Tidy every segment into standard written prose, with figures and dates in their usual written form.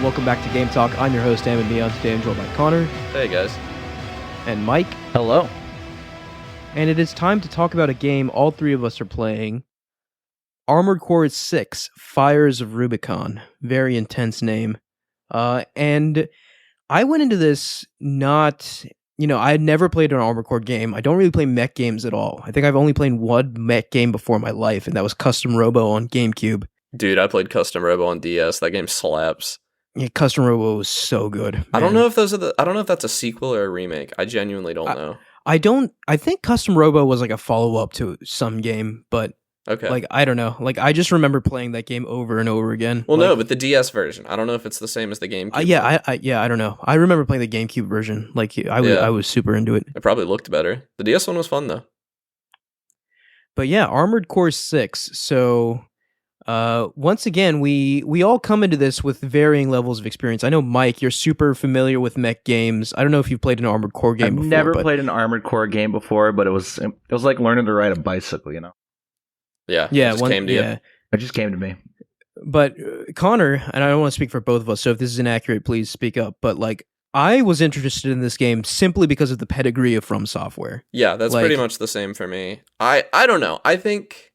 Welcome back to Game Talk. I'm your host, Am, and me on today I'm joined by Connor. Hey, guys. And Mike. Hello. And it is time to talk about a game all three of us are playing. Armored Core 6, Fires of Rubicon. Very intense name. And I went into this not... I had never played an Armored Core game. I don't really play mech games at all. I think I've only played one mech game before in my life, and that was Custom Robo on GameCube. Dude, I played Custom Robo on DS. That game slaps. Yeah, Custom Robo was so good. Man. I don't know if I don't know if that's a sequel or a remake. I genuinely don't know. I think Custom Robo was like a follow-up to some game, but okay. I don't know. I just remember playing that game over and over again. Well, no, but the DS version. I don't know if it's the same as the GameCube. I don't know. I remember playing the GameCube version. I was super into it. It probably looked better. The DS one was fun though. But yeah, Armored Core 6. So once again, we all come into this with varying levels of experience. I know, Mike, you're super familiar with mech games. I don't know if you've played an Armored Core game before. I've never played an Armored Core game before, but it was like learning to ride a bicycle, Yeah, yeah, it just came to you. It just came to me. But Connor, and I don't want to speak for both of us, so if this is inaccurate, please speak up. But I was interested in this game simply because of the pedigree of FromSoftware. Yeah, that's pretty much the same for me. I don't know. I think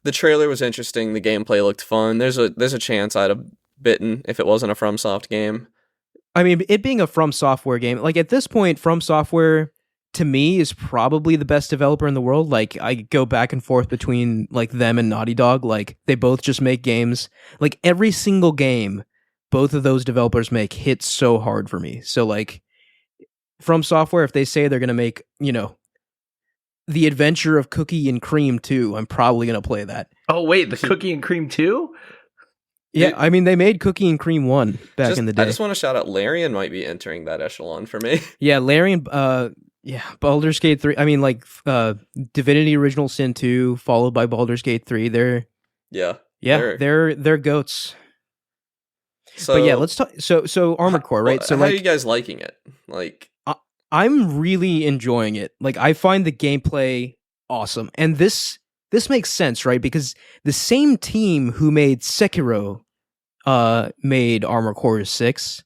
the trailer was interesting. The gameplay looked fun. There's a chance I'd have bitten if it wasn't a FromSoft game. I mean, it being a FromSoftware game, at this point, FromSoftware to me is probably the best developer in the world. I go back and forth between them and Naughty Dog. They both just make games. Every single game both of those developers make hits so hard for me. So FromSoftware, if they say they're going to make, The Adventure of Cookie and Cream 2, I'm probably going to play that. Oh, wait, the Cookie and Cream 2? Yeah, I mean, they made Cookie and Cream 1 back in the day. I just want to shout out Larian might be entering that echelon for me. Yeah, Larian, Baldur's Gate 3. I mean, Divinity Original Sin 2, followed by Baldur's Gate 3. They're goats. So, but yeah, let's talk. So Armored Core, right? So how are you guys liking it? I'm really enjoying it. I find the gameplay awesome, and this makes sense, right? Because the same team who made Sekiro made Armored Core 6,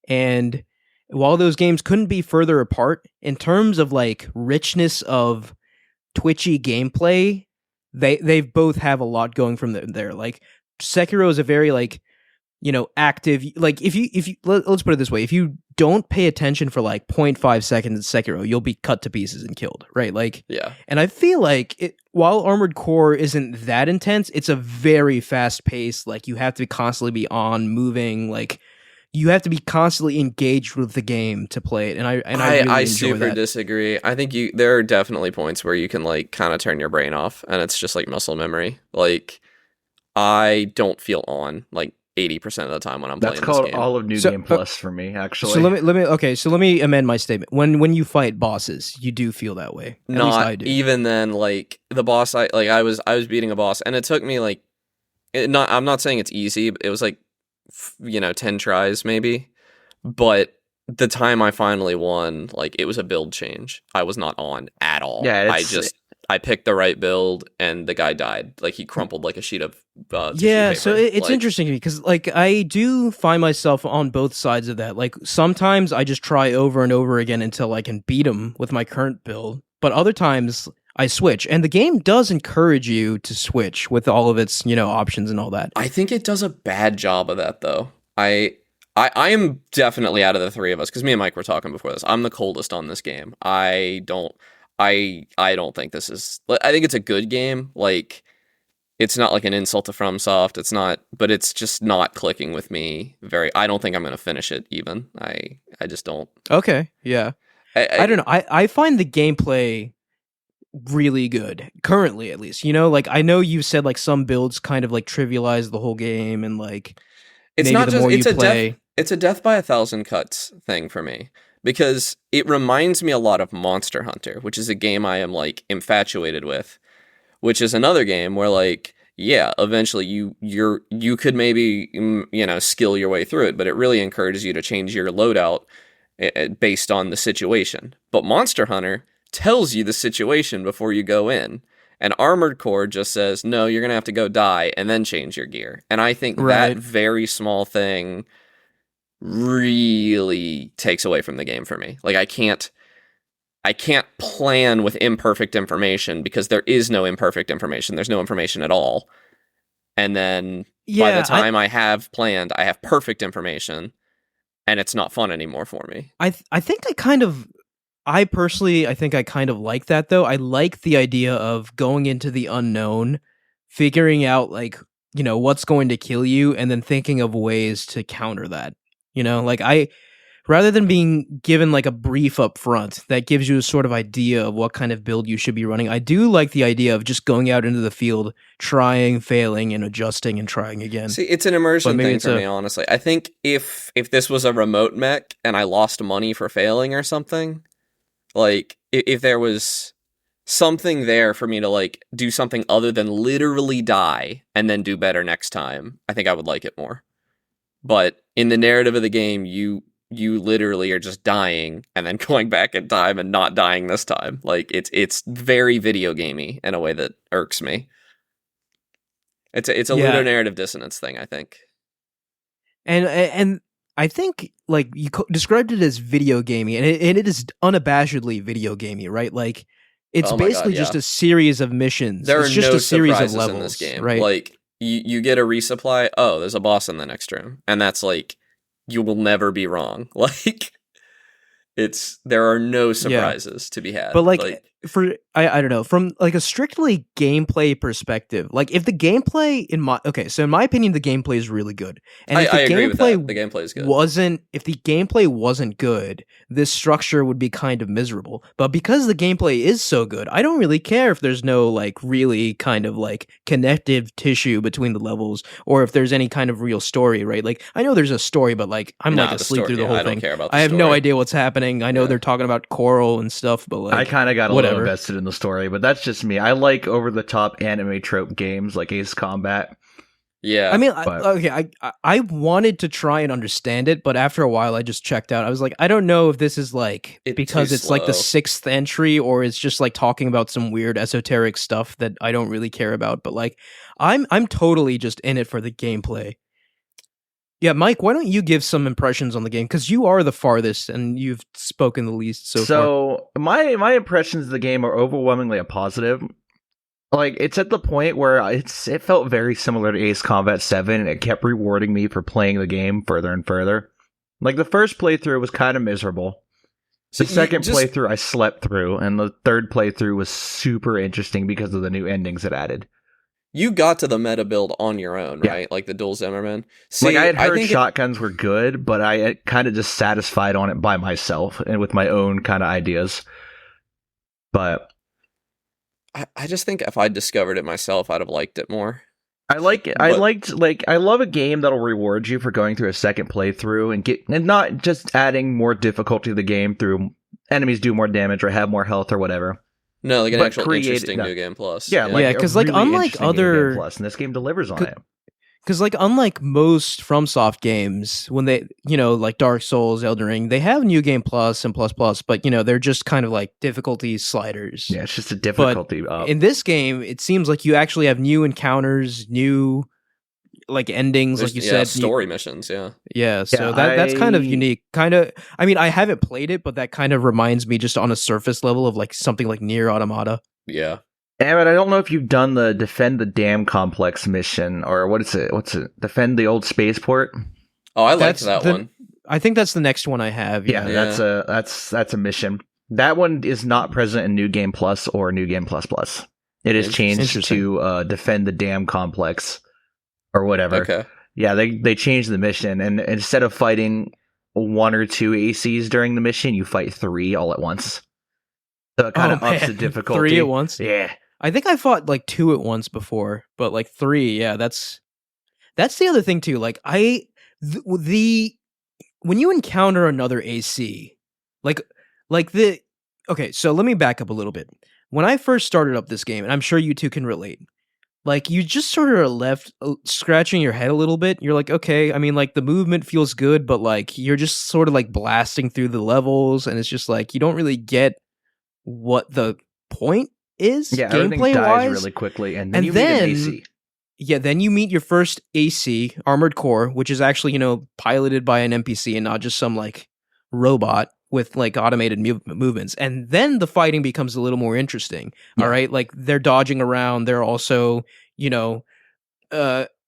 and while those games couldn't be further apart in terms of richness of twitchy gameplay, they both have a lot going from there. Sekiro is a very active, if you let's put it this way, if you don't pay attention for 0.5 seconds in Sekiro, you'll be cut to pieces and killed, right? Yeah. And I feel while Armored Core isn't that intense, it's a very fast pace. You have to constantly be on, moving, you have to be constantly engaged with the game to play it, and I really enjoy super that. disagree. I think there are definitely points where you can kind of turn your brain off, and it's just muscle memory. I don't feel on 80% of the time when I'm playing this game. That's called all of New Game Plus for me, actually. So let me amend my statement. When you fight bosses, you do feel that way. At least I do. Even then, the boss I was beating a boss, and it took me I'm not saying it's easy, but it was 10 tries maybe, but the time I finally won, it was a build change. I was not on at all. Yeah, I picked the right build, and the guy died. He crumpled like a sheet of tissue yeah, paper. so it's interesting to me because I do find myself on both sides of that. Sometimes I just try over and over again until I can beat him with my current build, but other times I switch, and the game does encourage you to switch with all of its options and all that. I think it does a bad job of that though. I am definitely out of the three of us, because me and Mike were talking before this. I'm the coldest on this game. I don't think this is. I think it's a good game. It's not an insult to FromSoft. It's not, but it's just not clicking with me. I don't think I'm going to finish it even. I just don't. Okay, yeah. I don't know. I find the gameplay really good currently, at least. I know you said some builds kind of trivialize the whole game, and it's maybe not the just more it's you a play. it's a death by 1,000 cuts thing for me, because it reminds me a lot of Monster Hunter, which is a game I am infatuated with, which is another game where eventually you could maybe skill your way through it, but it really encourages you to change your loadout based on the situation. But Monster Hunter tells you the situation before you go in, And Armored Core just says, no, you're going to have to go die and then change your gear. And I think Right. that very small thing really takes away from the game for me. Like, I can't plan with imperfect information because there is no imperfect information. There's no information at all. And then by the time I have planned, I have perfect information, and it's not fun anymore for me. I think I personally like that though. I like the idea of going into the unknown, figuring out like, you know, what's going to kill you and then thinking of ways to counter that. You know, like rather than being given like a brief up front that gives you a sort of idea of what kind of build you should be running, I do like the idea of just going out into the field, trying, failing, and adjusting and trying again. See, it's an immersion thing for me, honestly. I think if this was a remote mech and I lost money for failing or something, like if there was something there for me to like do something other than literally die and then do better next time, I think I would like it more. But in the narrative of the game, you literally are just dying and then going back in time and not dying this time. Like it's very video gamey in a way that irks me. It's a ludonarrative dissonance thing, I think. And I think like you described it as video gamey, and it is unabashedly video gamey, right? Like it's basically just a series of missions. There it's are just no a series surprises of levels in this game, right? Like you get a resupply. Oh, there's a boss in the next room, and that's like you will never be wrong. Like there are no surprises to be had. But like I don't know, from like a strictly gameplay perspective, like if the gameplay in my opinion, the gameplay is really good. And if I agree with that. The gameplay is good. If the gameplay wasn't good, this structure would be kind of miserable. But because the gameplay is so good, I don't really care if there's no like really kind of like connective tissue between the levels or if there's any kind of real story, right? Like I know there's a story, but like I'm like asleep through the whole thing. I don't care about the I have story. no idea what's happening. I know they're talking about Coral and stuff, but like I kind of got a little invested in the story, but that's just me. I like over-the-top anime trope games like Ace Combat. Yeah, I mean, I wanted to try and understand it, but after a while, I just checked out. I was like, I don't know if this is like because it's like the 6th entry, or it's just like talking about some weird esoteric stuff that I don't really care about. But like, I'm totally just in it for the gameplay. Yeah, Mike, why don't you give some impressions on the game? Because you are the farthest and you've spoken the least so far. So my impressions of the game are overwhelmingly a positive. Like, it's at the point where it felt very similar to Ace Combat 7, and it kept rewarding me for playing the game further and further. Like, the first playthrough was kind of miserable. The second playthrough I slept through, and the third playthrough was super interesting because of the new endings it added. You got to the meta build on your own, right? Like the dual Zimmerman. See, like I had heard shotguns were good, but I kind of just satisfied on it by myself and with my own kind of ideas. But I just think if I discovered it myself, I'd have liked it more. I like it. I love a game that'll reward you for going through a second playthrough and not just adding more difficulty to the game through enemies do more damage or have more health or whatever. No, like an actual interesting new game plus. Yeah, because like really unlike other plus, and this game delivers on it. Because like unlike most FromSoft games, when they like Dark Souls, Elden Ring, they have New Game Plus and Plus Plus, but they're just kind of like difficulty sliders. Yeah, it's just a difficulty up. In this game, it seems like you actually have new encounters, new like endings, like you said, story missions. So that's kind of unique. I mean, I haven't played it, but that kind of reminds me just on a surface level of like something like Nier Automata. Yeah. But I don't know if you've done the Defend the Dam Complex mission, or what's it? Defend the old spaceport? Oh, I liked that one. I think that's the next one I have. Yeah, that's a mission. That one is not present in New Game Plus or New Game Plus Plus. It is changed to Defend the Dam Complex. Or whatever. Okay. Yeah, they changed the mission, and instead of fighting 1 or 2 ACs during the mission, you fight 3 all at once. So it kind of ups the difficulty. 3 at once? Yeah. I think I fought like 2 at once before, but like 3, yeah, that's the other thing too. Like when you encounter another AC, okay, so let me back up a little bit. When I first started up this game, and I'm sure you two can relate, like, you just sort of left scratching your head a little bit. You're like, okay, I mean, like, the movement feels good, but, like, you're just sort of, like, blasting through the levels, and it's just, like, you don't really get what the point is everything gameplay dies wise. really quickly, and then And you meet then an AC. Yeah, then you meet your first AC, Armored Core, which is actually, piloted by an NPC and not just some like robot with like automated movements. And then the fighting becomes a little more interesting. Yeah. All right, like they're dodging around, they're also,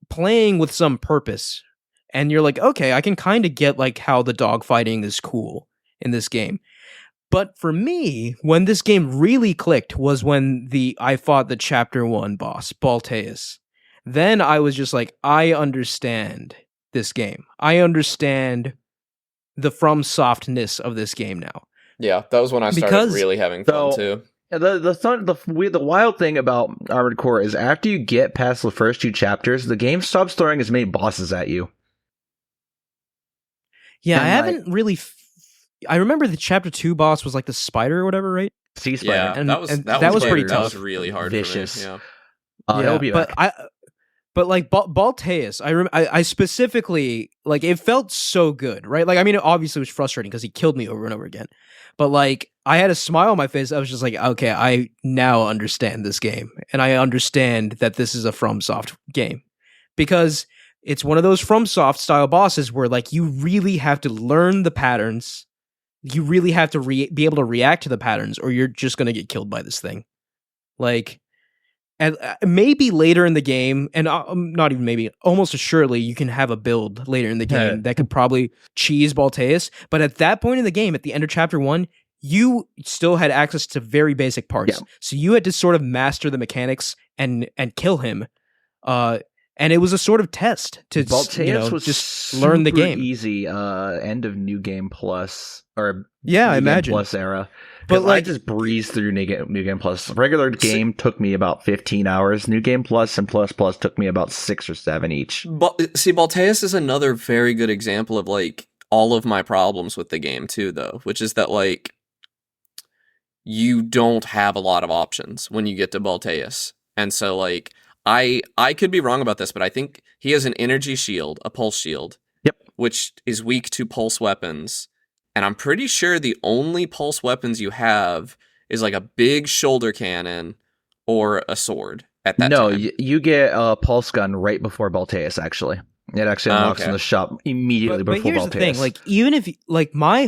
playing with some purpose. And you're like, okay, I can kind of get like how the dogfighting is cool in this game. But for me, when this game really clicked was when I fought the Chapter 1 boss, Balteus. Then I was just like, I understand this game. I understand the FromSoftness of this game now. Yeah, that was when I started really having fun too. The wild thing about Armored Core is after you get past the first 2 chapters, the game stops throwing as many bosses at you. Yeah, and I haven't really. I remember the Chapter 2 boss was like the spider or whatever, right? Sea spider. Yeah, and that was pretty tough. That was really hard Vicious. for me. Yeah. He'll be back. But like Balteus, I specifically like it felt so good, right? Like I mean, it obviously was frustrating because he killed me over and over again. But like I had a smile on my face. I was just like, okay, I now understand this game, and I understand that this is a FromSoft game because it's one of those FromSoft style bosses where like you really have to learn the patterns. You really have to be able to react to the patterns, or you're just gonna get killed by this thing. Like. And maybe later in the game, and not even maybe, almost assuredly, you can have a build later in the game that could probably cheese Balteus. But at that point in the game, at the end of Chapter 1, you still had access to very basic parts. Yeah. So you had to sort of master the mechanics and kill him. And it was a sort of test to Balteus was just learn the game. Easy end of New Game Plus or I New imagine Game Plus era. But like, I just breezed through New Game Plus. Regular game took me about 15 hours. New Game Plus and Plus Plus took me about 6 or 7 each. But see, Balteus is another very good example of like all of my problems with the game too, though, which is that like you don't have a lot of options when you get to Balteus, and so like I could be wrong about this, but I think he has an energy shield, a pulse shield, which is weak to pulse weapons. And I'm pretty sure the only pulse weapons you have is like a big shoulder cannon or a sword at that time. No, you get a pulse gun right before Balteus, actually. It actually unlocks in the shop immediately before Balteus. But here's the thing, like, even if, like, my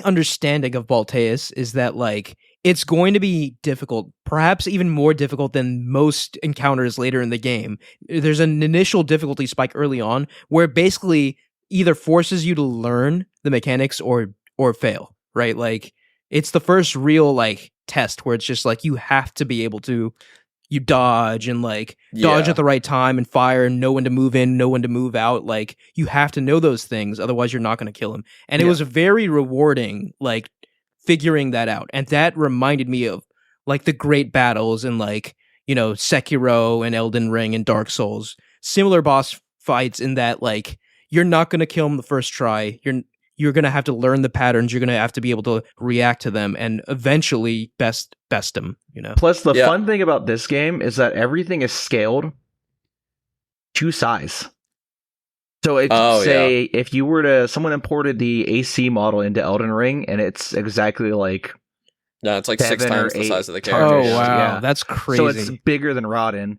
understanding of Balteus is that, like, it's going to be difficult, perhaps even more difficult than most encounters later in the game. There's an initial difficulty spike early on where it basically either forces you to learn the mechanics or fail, right? Like it's the first real like test where it's just like you have to be able to dodge and like dodge at the right time and fire and know when to move in, know when to move out. Like you have to know those things, otherwise you're not going to kill him. And it was very rewarding, like figuring that out. And that reminded me of like the great battles in like, Sekiro and Elden Ring and Dark Souls, similar boss fights in that like you're not going to kill him the first try. You're going to have to learn the patterns. You're going to have to be able to react to them and eventually best him, Plus, the fun thing about this game is that everything is scaled to size. So if you were someone imported the AC model into Elden Ring and it's exactly like... No, it's like 6 times the size of the character. Oh, wow. That's crazy. So it's bigger than Rodin.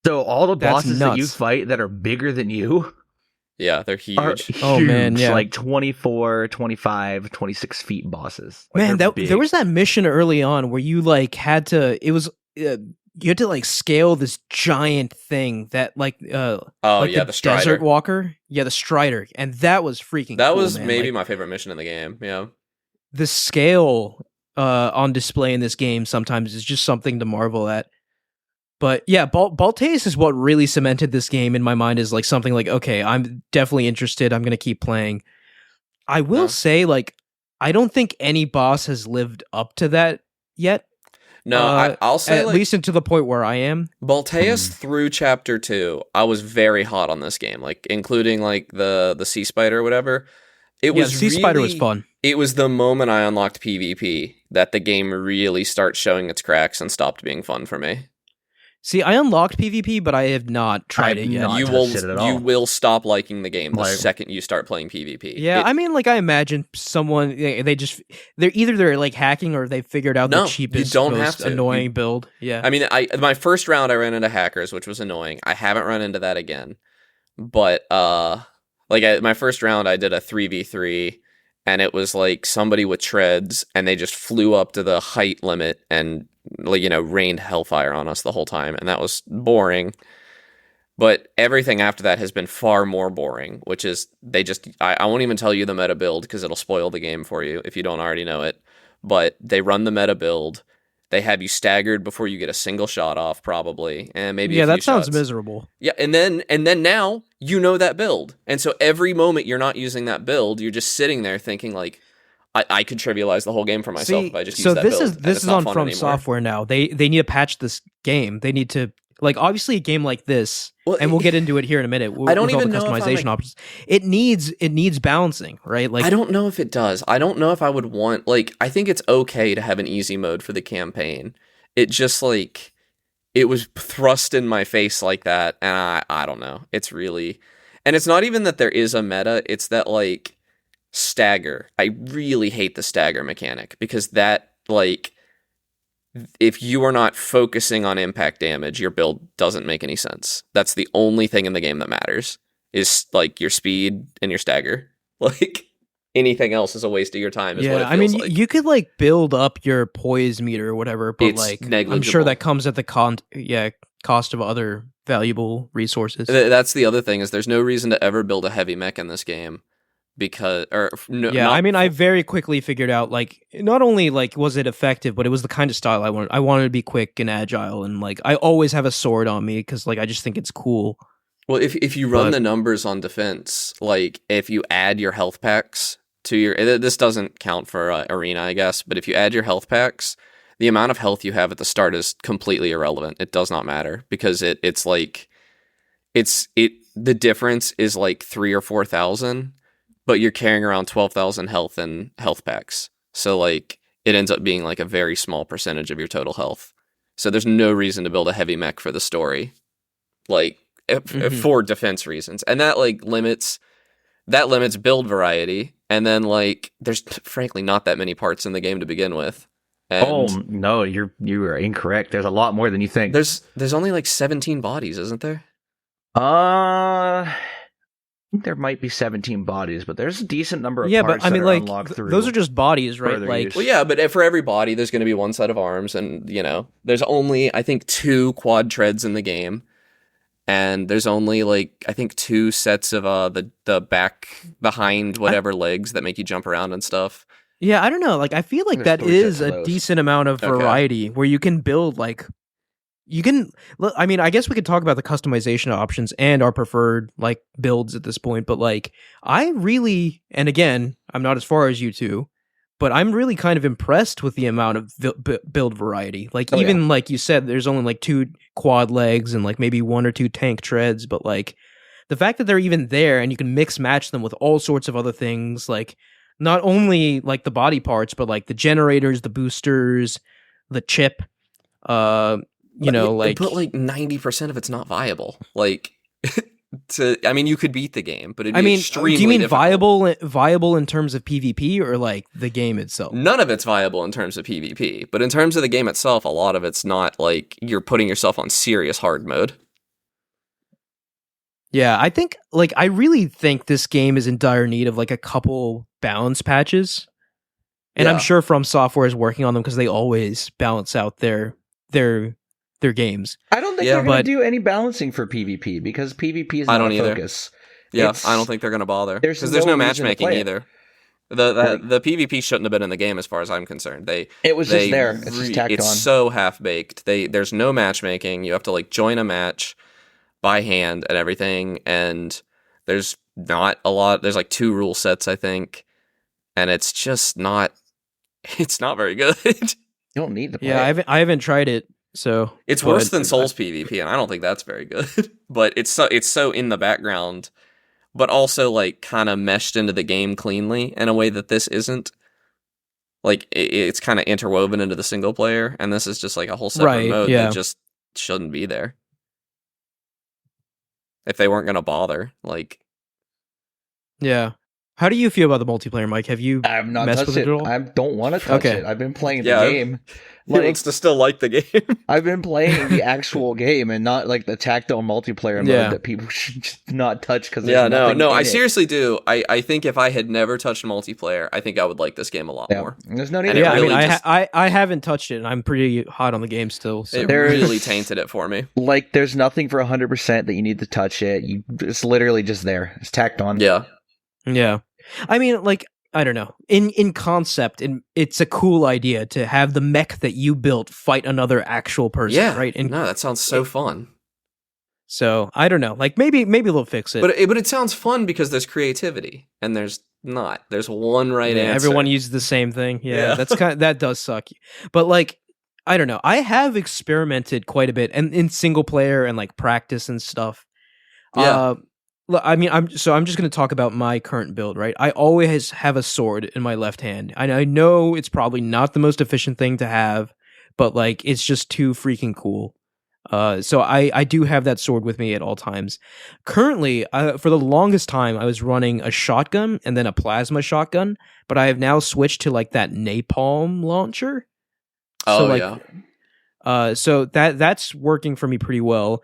So all the bosses that you fight that are bigger than you... Yeah, they're huge. Oh, man, yeah. Like 24, 25, 26 feet bosses. Like, man, there was that mission early on where you like had to, you had to like scale this giant thing that like, the Strider. Desert Walker. Yeah, the Strider. And that was freaking That cool, was man. maybe like, my favorite mission in the game, yeah. The scale on display in this game sometimes is just something to marvel at. But yeah, Balteus is what really cemented this game in my mind as like something like, okay, I'm definitely interested. I'm going to keep playing. I will say, like, I don't think any boss has lived up to that yet. No, I'll say at least into the point where I am. Balteus through Chapter 2, I was very hot on this game, like including like the sea spider or whatever. The sea spider was fun. It was the moment I unlocked PvP that the game really starts showing its cracks and stopped being fun for me. See, I unlocked PvP, but I have not tried it yet. not You touched it at all. you will stop liking the game the Like- second you start playing PvP. Yeah, I mean, like I imagine someone they're like hacking or they figured out No, the cheapest, you don't most have to. annoying build. Yeah, I mean, my first round I ran into hackers, which was annoying. I haven't run into that again. But my first round I did a 3v3 and it was like somebody with treads and they just flew up to the height limit and rained hellfire on us the whole time, and that was boring. But everything after that has been far more boring, which is I won't even tell you the meta build because it'll spoil the game for you if you don't already know it. But they run the meta build. They have you staggered before you get a single shot off, probably, and maybe a few that sounds shots. miserable. Yeah, and then now you know that build, and so every moment you're not using that build, you're just sitting there thinking like, I could trivialize the whole game for myself if I just use that build. So this is on FromSoftware now. They need to patch this game. They need to obviously a game like this, and we'll get into it here in a minute. I don't with even all the know if customization options. It needs balancing, right? Like I don't know if it does. I don't know if I would want I think it's okay to have an easy mode for the campaign. It just it was thrust in my face like that, and I don't know. It's really, and it's not even that there is a meta. It's that stagger. I really hate the stagger mechanic because that if you are not focusing on impact damage, your build doesn't make any sense. That's the only thing in the game that matters is your speed and your stagger. Anything else is a waste of your time. Is what it feels like. You could build up your poise meter or whatever, but It's I'm sure that comes at the cost of other valuable resources. That's the other thing is there's no reason to ever build a heavy mech in this game because I very quickly figured out not only was it effective, but it was the kind of style I wanted. I wanted to be quick and agile, and I always have a sword on me because I just think it's cool. Well, if you run the numbers on defense, if you add your health packs to your, this doesn't count for arena, I guess, but if you add your health packs, the amount of health you have at the start is completely irrelevant. It does not matter because the difference is 3,000 or 4,000, but you're carrying around 12,000 health in health packs. So it ends up being a very small percentage of your total health. So there's no reason to build a heavy mech for the story, for defense reasons, and that limits build variety. And then there's frankly not that many parts in the game to begin with. And no, you are incorrect. There's a lot more than you think. There's only 17 bodies, isn't there? I think there might be 17 bodies, but there's a decent number of parts that are unlocked through. Those are just bodies, right? Well, yeah, but for every body, there's going to be one set of arms, and there's only I think 2 quad treads in the game, and there's only I think 2 sets of the back behind whatever legs that make you jump around and stuff. Yeah, I don't know. I feel that is a decent amount of variety where you can build I mean, I guess we could talk about the customization options and our preferred builds at this point, but I really, and again, I'm not as far as you two, but I'm really kind of impressed with the amount of build variety. Even like you said, there's only 2 quad legs and maybe 1 or 2 tank treads, but the fact that they're even there and you can mix match them with all sorts of other things, not only the body parts, but the generators, the boosters, the chip, but 90% of it's not viable. You could beat the game, but it'd be extremely do you mean difficult. viable in terms of PvP or the game itself? None of it's viable in terms of PvP, but in terms of the game itself, a lot of it's not you're putting yourself on serious hard mode. Yeah, I think I really think this game is in dire need of a couple balance patches. And I'm sure FromSoftware is working on them because they always balance out their games. I don't think they're going to do any balancing for PvP because PvP is not a focus. Yeah, I don't think they're going to bother because there's no matchmaking either. The PvP shouldn't have been in the game as far as I'm concerned. It was just there. It's just tacked on. It's so half-baked. There's no matchmaking. You have to join a match by hand and everything, and there's not a lot. There's 2 rule sets, I think, and it's just not very good. You don't need to play. Yeah, I haven't tried it, so it's worse than Souls PvP, and I don't think that's very good. But it's so in the background, but also kind of meshed into the game cleanly in a way that this isn't. It's kind of interwoven into the single player, and this is just a whole separate mode that just shouldn't be there. If they weren't gonna bother, like, Yeah. How do you feel about the multiplayer, Mike? Have you I've not messed touched with it it. at all? I don't want to touch Okay. it. I've been playing Yeah, the game. he wants to still like the game. I've been playing the actual game and not like the tactile multiplayer Yeah. mode that people should just not touch because Yeah, no, I it. seriously do. I think if I had never touched multiplayer, I think I would like this game a lot Yeah. more. There's no And need. it Yeah, really I mean, just- I haven't touched it, and I'm pretty hot on the game still. So. It There's- really tainted it for me. Like, there's nothing for 100% that you need to touch it. It's literally just there. It's tacked on. Yeah. Yeah, I mean, like, I don't know. In concept, it's a cool idea to have the mech that you built fight another actual person, Yeah. right? And No, that sounds so fun. so I don't know. Like maybe they'll fix it. But it sounds fun because there's creativity and there's not. There's one right Yeah, answer. everyone uses the same thing. Yeah, Yeah. that's that does suck. But like, I don't know. I have experimented quite a bit and in single player and like practice and stuff. Yeah. I mean, I'm just going to talk about my current build, right? I always have a sword in my left hand. I know it's probably not the most efficient thing to have, but like it's just too freaking cool. So I do have that sword with me at all times. Currently, for the longest time, I was running a shotgun and then a plasma shotgun, but I have now switched to like that napalm launcher. Oh, So, like, yeah. So that's working for me pretty well.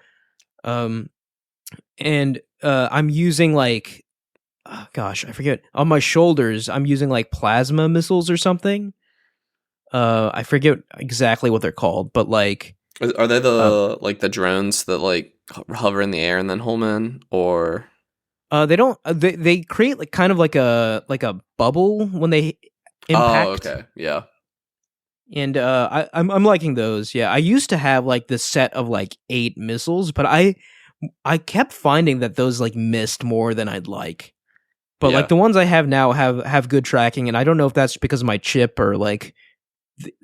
And I'm using like, oh gosh, I forget. On my shoulders, I'm using like plasma missiles or something. I forget exactly what they're called, but like, Are they the like the drones that like hover in the air and then home in, or they don't. They create like kind of like a bubble when they impact. Oh, okay, yeah. And I'm liking those. Yeah, I used to have like this set of like 8 missiles, but I kept finding that those like missed more than I'd like. But Yeah. like the ones I have now have good tracking, and I don't know if that's because of my chip or like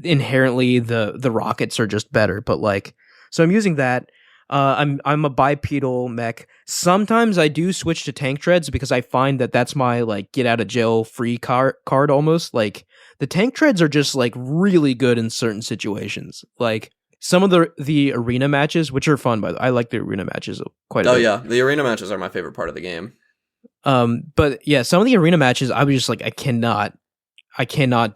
inherently the rockets are just better. But like, so I'm using that. I'm a bipedal mech. Sometimes I do switch to tank treads because I find that that's my like get out of jail free card almost. Like the tank treads are just like really good in certain situations. Like some of the arena matches, which are fun by the way. I like the arena matches quite a Oh bit. yeah, the arena matches are my favorite part of the game. But yeah, some of the arena matches I was just like I cannot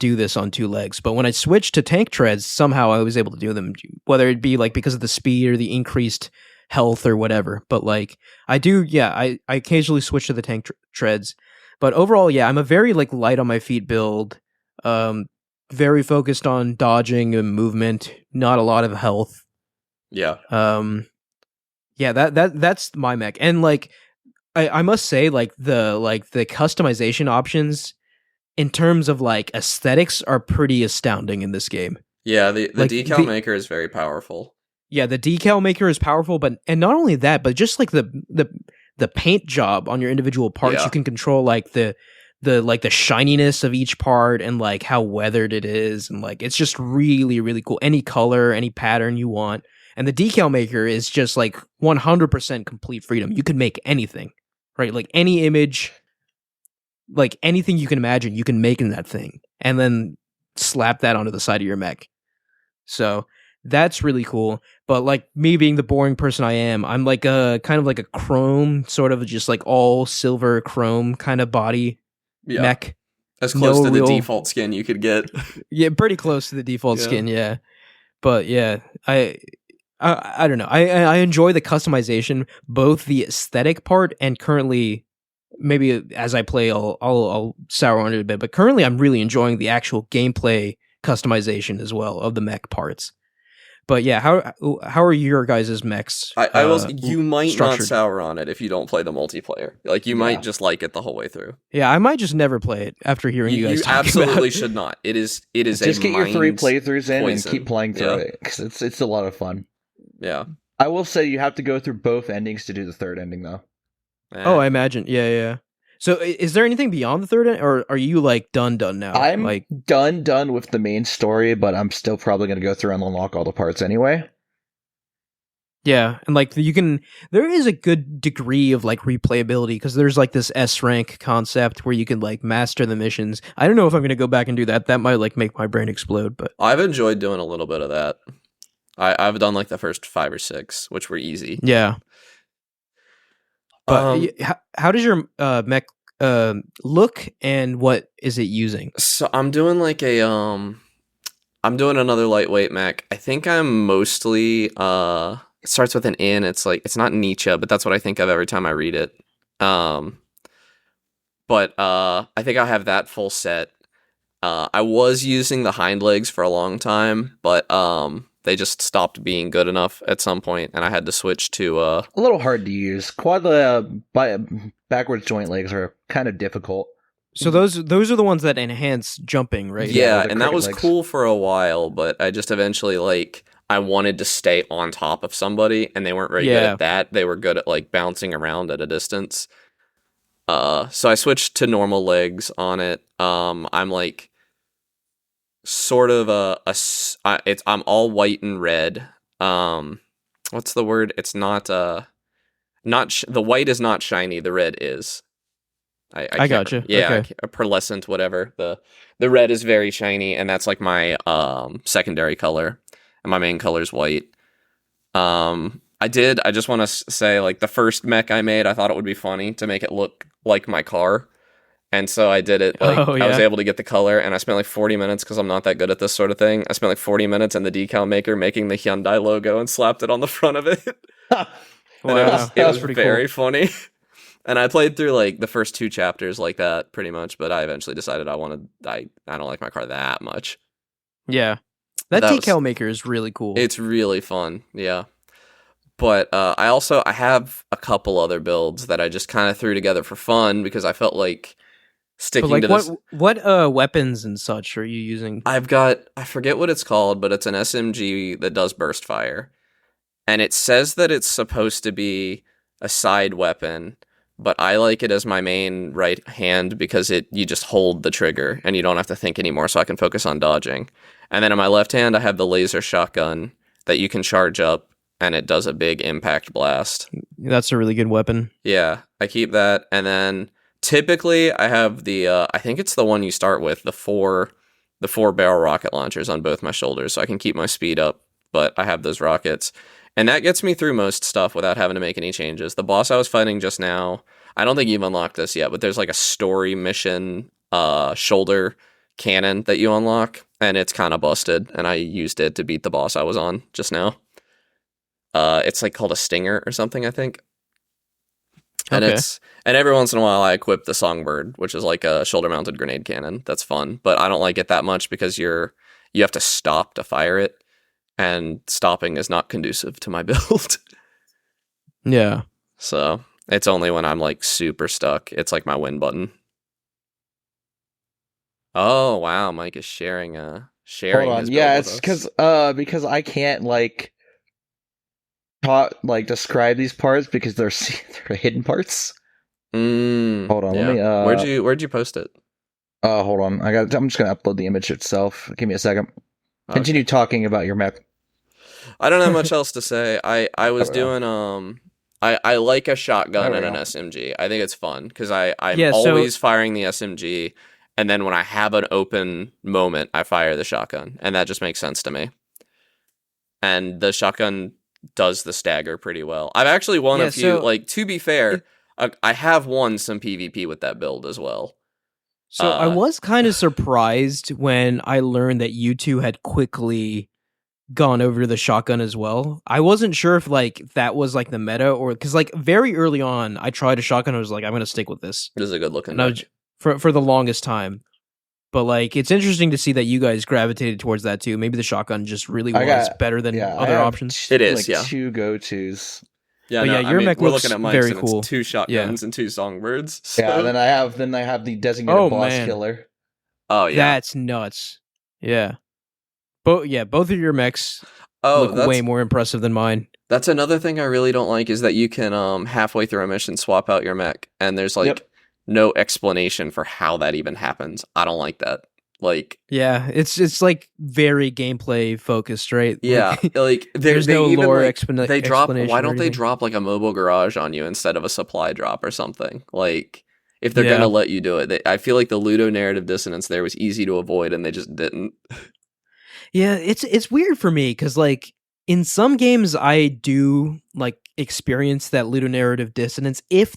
do this on 2 legs. But when I switched to tank treads, somehow I was able to do them, whether it be like because of the speed or the increased health or whatever. But like I do, yeah, I occasionally switch to the tank treads. But overall, yeah, I'm a very like light on my feet build. Very focused on dodging and movement, not a lot of health. Yeah. Yeah, that's my mech. And like I must say, like the customization options in terms of like aesthetics are pretty astounding in this game. Yeah, the Like, decal maker is very powerful. Yeah, the decal maker is powerful, and not only that, but just like the paint job on your individual parts, Yeah. you can control like the shininess of each part and like how weathered it is, and like it's just really really cool. Any color, any pattern you want, and the decal maker is just like 100% complete freedom. You can make anything, right? Like any image, like anything you can imagine, you can make in that thing, and then slap that onto the side of your mech. So that's really cool. But like me being the boring person I am, I'm like a kind of like a chrome, sort of just like all silver chrome kind of body Yeah. mech. As close No to the real- default skin you could get. Yeah, pretty close to the default Yeah. skin. Yeah, but yeah, I don't know. I enjoy the customization, both the aesthetic part and currently. Maybe as I play, I'll sour on it a bit. But currently, I'm really enjoying the actual gameplay customization as well of the mech parts. But yeah, how are your guys' mechs? I will. You might structured? not sour on it if you don't play the multiplayer. Like you might just like it the whole way through. Yeah, I might just never play it after hearing you guys. You talk absolutely about it. should not. It is Just a get your 3 mind playthroughs in poison. and keep playing through Yeah. it because it's a lot of fun. Yeah. I will say you have to go through both endings to do the third ending though. Oh, I imagine. Yeah. So, is there anything beyond the third, or are you like done now? I'm like, done with the main story, but I'm still probably going to go through and unlock all the parts anyway. yeah, and like there is a good degree of like replayability because there's like this S rank concept where you can like master the missions. I don't know if I'm going to go back and do that. That might like make my brain explode, but I've enjoyed doing a little bit of that. I've done like the first 5 or 6, which were easy. Yeah. But how does your mech look, and what is it using? So I'm doing like I'm doing another lightweight mech. I think I'm mostly it starts with an N. It's like, it's not Nietzsche, but that's what I think of every time I read it. But I think I have that full set. I was using the hind legs for a long time, but they just stopped being good enough at some point, and I had to switch to a little hard to use. Backwards joint legs are kind of difficult. So those are the ones that enhance jumping, right? Yeah, and that was legs. Cool for a while, but I just eventually, like, I wanted to stay on top of somebody, and they weren't very good at that. They were good at, like, bouncing around at a distance. So I switched to normal legs on it. I'm like sort of I'm all white and red. What's the word? It's not the white is not shiny. The red is. I gotcha. Yeah, okay. Pearlescent, whatever. The red is very shiny, and that's like my secondary color, and my main color is white. I just want to say, like, the first mech I made, I thought it would be funny to make it look like my car. And so I did it, like, I was able to get the color, and I spent like 40 minutes, because I'm not that good at this sort of thing. I spent like 40 minutes in the decal maker making the Hyundai logo and slapped it on the front of it. Wow. It was very funny. And I played through like the first 2 chapters like that pretty much, but I eventually decided I don't like my car that much. Yeah. That decal maker is really cool. It's really fun, yeah. But I have a couple other builds that I just kind of threw together for fun, because I felt like sticking to this. What weapons and such are you using? I forget what it's called, but it's an SMG that does burst fire. And it says that it's supposed to be a side weapon, but I like it as my main right hand, because you just hold the trigger and you don't have to think anymore, so I can focus on dodging. And then in my left hand, I have the laser shotgun that you can charge up, and it does a big impact blast. That's a really good weapon. Yeah, I keep that. And then typically I have the, I think it's the one you start with, the four barrel rocket launchers on both my shoulders, so I can keep my speed up, but I have those rockets. And that gets me through most stuff without having to make any changes. The boss I was fighting just now, I don't think you've unlocked this yet, but there's like a story mission shoulder cannon that you unlock, and it's kind of busted, and I used it to beat the boss I was on just now. It's like called a stinger or something, I think. And and every once in a while I equip the songbird, which is like a shoulder mounted grenade cannon. That's fun, but I don't like it that much, because you have to stop to fire it, and stopping is not conducive to my build. Yeah. So it's only when I'm like super stuck. It's like my win button. Oh wow, Mike is sharing Hold on. his Yeah, build it's with us. because I can't describe these parts, because they're hidden parts. Hold on, yeah. let me Where'd you post it? Hold on. I'm just gonna upload the image itself. Give me a second. Okay. Continue talking about your mech. I don't have much else to say. I was doing I like a shotgun and an SMG. I think it's fun, because I'm always firing the SMG, and then when I have an open moment, I fire the shotgun, and that just makes sense to me. And the shotgun does the stagger pretty well. I've actually won a few. To be fair, I have won some PvP with that build as well. So I was kind of surprised when I learned that you two had quickly gone over to the shotgun as well. I wasn't sure if that was the meta, or because very early on I tried a shotgun. I was like, I'm gonna stick with this. It is a good looking for the longest time. But it's interesting to see that you guys gravitated towards that too. Maybe the shotgun just really was better than other options. It is, 2 go-tos. Yeah, your mech we're looks looking at Mike's, very and cool. It's 2 shotguns and 2 songbirds. So. Yeah, then I have the designated boss killer. Oh yeah, that's nuts. Yeah, both of your mechs look way more impressive than mine. That's another thing I really don't like, is that you can halfway through a mission swap out your mech, and there's no explanation for how that even happens. I don't like that. Yeah, it's very gameplay focused, right? Yeah, there's no lore explanation. They drop. Why don't they drop a mobile garage on you instead of a supply drop or something? If they're gonna let you do it, I feel like the Ludo narrative dissonance there was easy to avoid, and they just didn't. Yeah, it's weird for me, because in some games I do like experience that ludonarrative dissonance if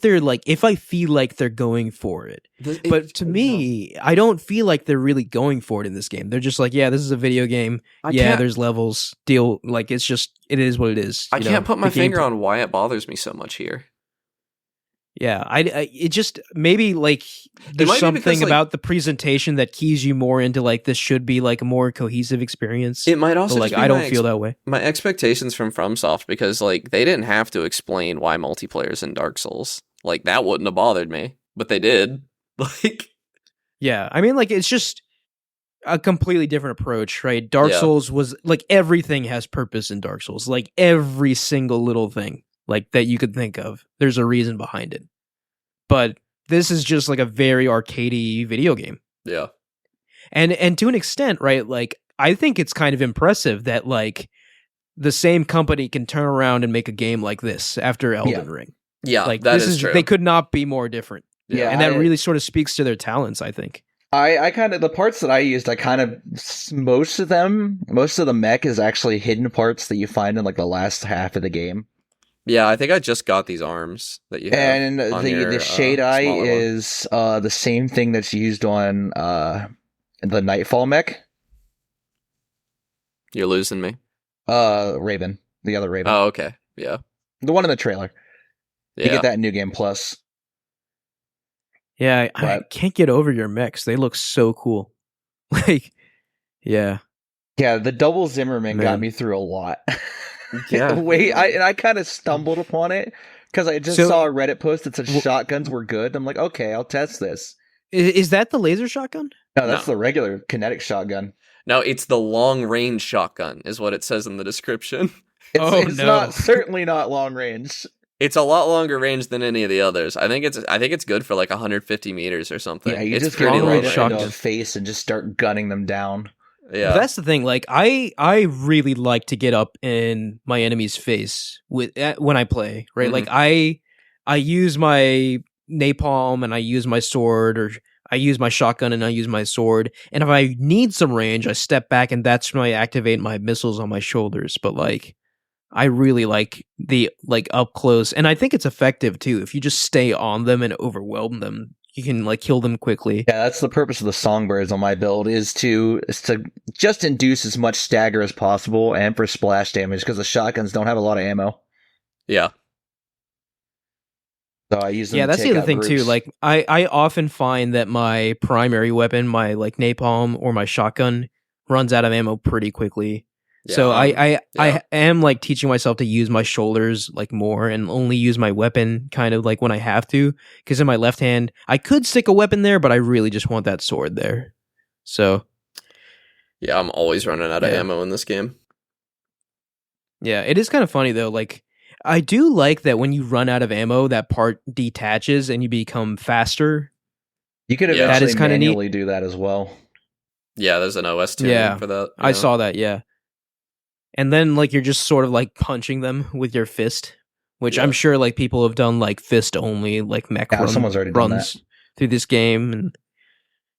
I feel like they're going for it. But to me, I don't feel like they're really going for it in this game. They're just like, yeah, this is a video game. There's levels. Deal, like it is what it is. I can't put my finger on why it bothers me so much here. Yeah, it just maybe like there's something about the presentation that keys you more into like this should be like a more cohesive experience. It might also like I don't feel that way. My expectations from FromSoft, because like they didn't have to explain why multiplayer's in Dark Souls. Like that wouldn't have bothered me, but they did. Like, yeah, I mean, like it's just a completely different approach, right? Dark Souls was like everything has purpose in Dark Souls, like every single little thing. Like that you could think of. There's a reason behind it. But this is just like a very arcadey video game. Yeah. And to an extent, right, like I think it's kind of impressive that like the same company can turn around and make a game like this after Elden Ring. Yeah, like that is true. They could not be more different. Yeah. And that really sort of speaks to their talents, I think. I kind of, the parts that I used, most of the mech is actually hidden parts that you find in like the last half of the game. Yeah, I think I just got these arms that you have. And the shade eye is the same thing that's used on the Nightfall mech. You're losing me. Raven. The other Raven. Oh, okay. Yeah. The one in the trailer. Yeah. You get that in New Game Plus. Yeah, I can't get over your mechs. They look so cool. Like, yeah. Yeah, the double Zimmerman got me through a lot. Yeah. I kind of stumbled upon it because I just saw a Reddit post that said shotguns were good. I'm like, okay, I'll test this. Is that the laser shotgun? No, that's the regular kinetic shotgun. No, it's the long range shotgun, is what it says in the description. It's certainly not long range. It's a lot longer range than any of the others. I think it's good for like 150 meters or something. Yeah, you it's just get right range. into the face and just start gunning them down. Yeah, but that's the thing. Like, I really like to get up in my enemy's face when I play. Right, Mm-hmm. like I use my napalm and I use my sword, or I use my shotgun and I use my sword. And if I need some range, I step back, and that's when I activate my missiles on my shoulders. But like, I really like the like up close, and I think it's effective too. If you just stay on them and overwhelm them, you can like kill them quickly. Yeah, that's the purpose of the songbirds on my build is to just induce as much stagger as possible and for splash damage because the shotguns don't have a lot of ammo. Yeah. So I use them. Yeah, to that's take the other out thing groups. too. Like I often find that my primary weapon, my like napalm or my shotgun, runs out of ammo pretty quickly. Yeah, So I am like teaching myself to use my shoulders like more and only use my weapon kind of like when I have to, because in my left hand I could stick a weapon there, but I really just want that sword there. So yeah, I'm always running out of ammo in this game. Yeah, it is kind of funny though. Like I do like that when you run out of ammo, that part detaches and you become faster. You could eventually manually do that as well. Yeah, there's an OS tuning for that. I saw that, yeah. And then like you're just sort of like punching them with your fist, which I'm sure like people have done like fist only like mech someone's already done runs that through this game. And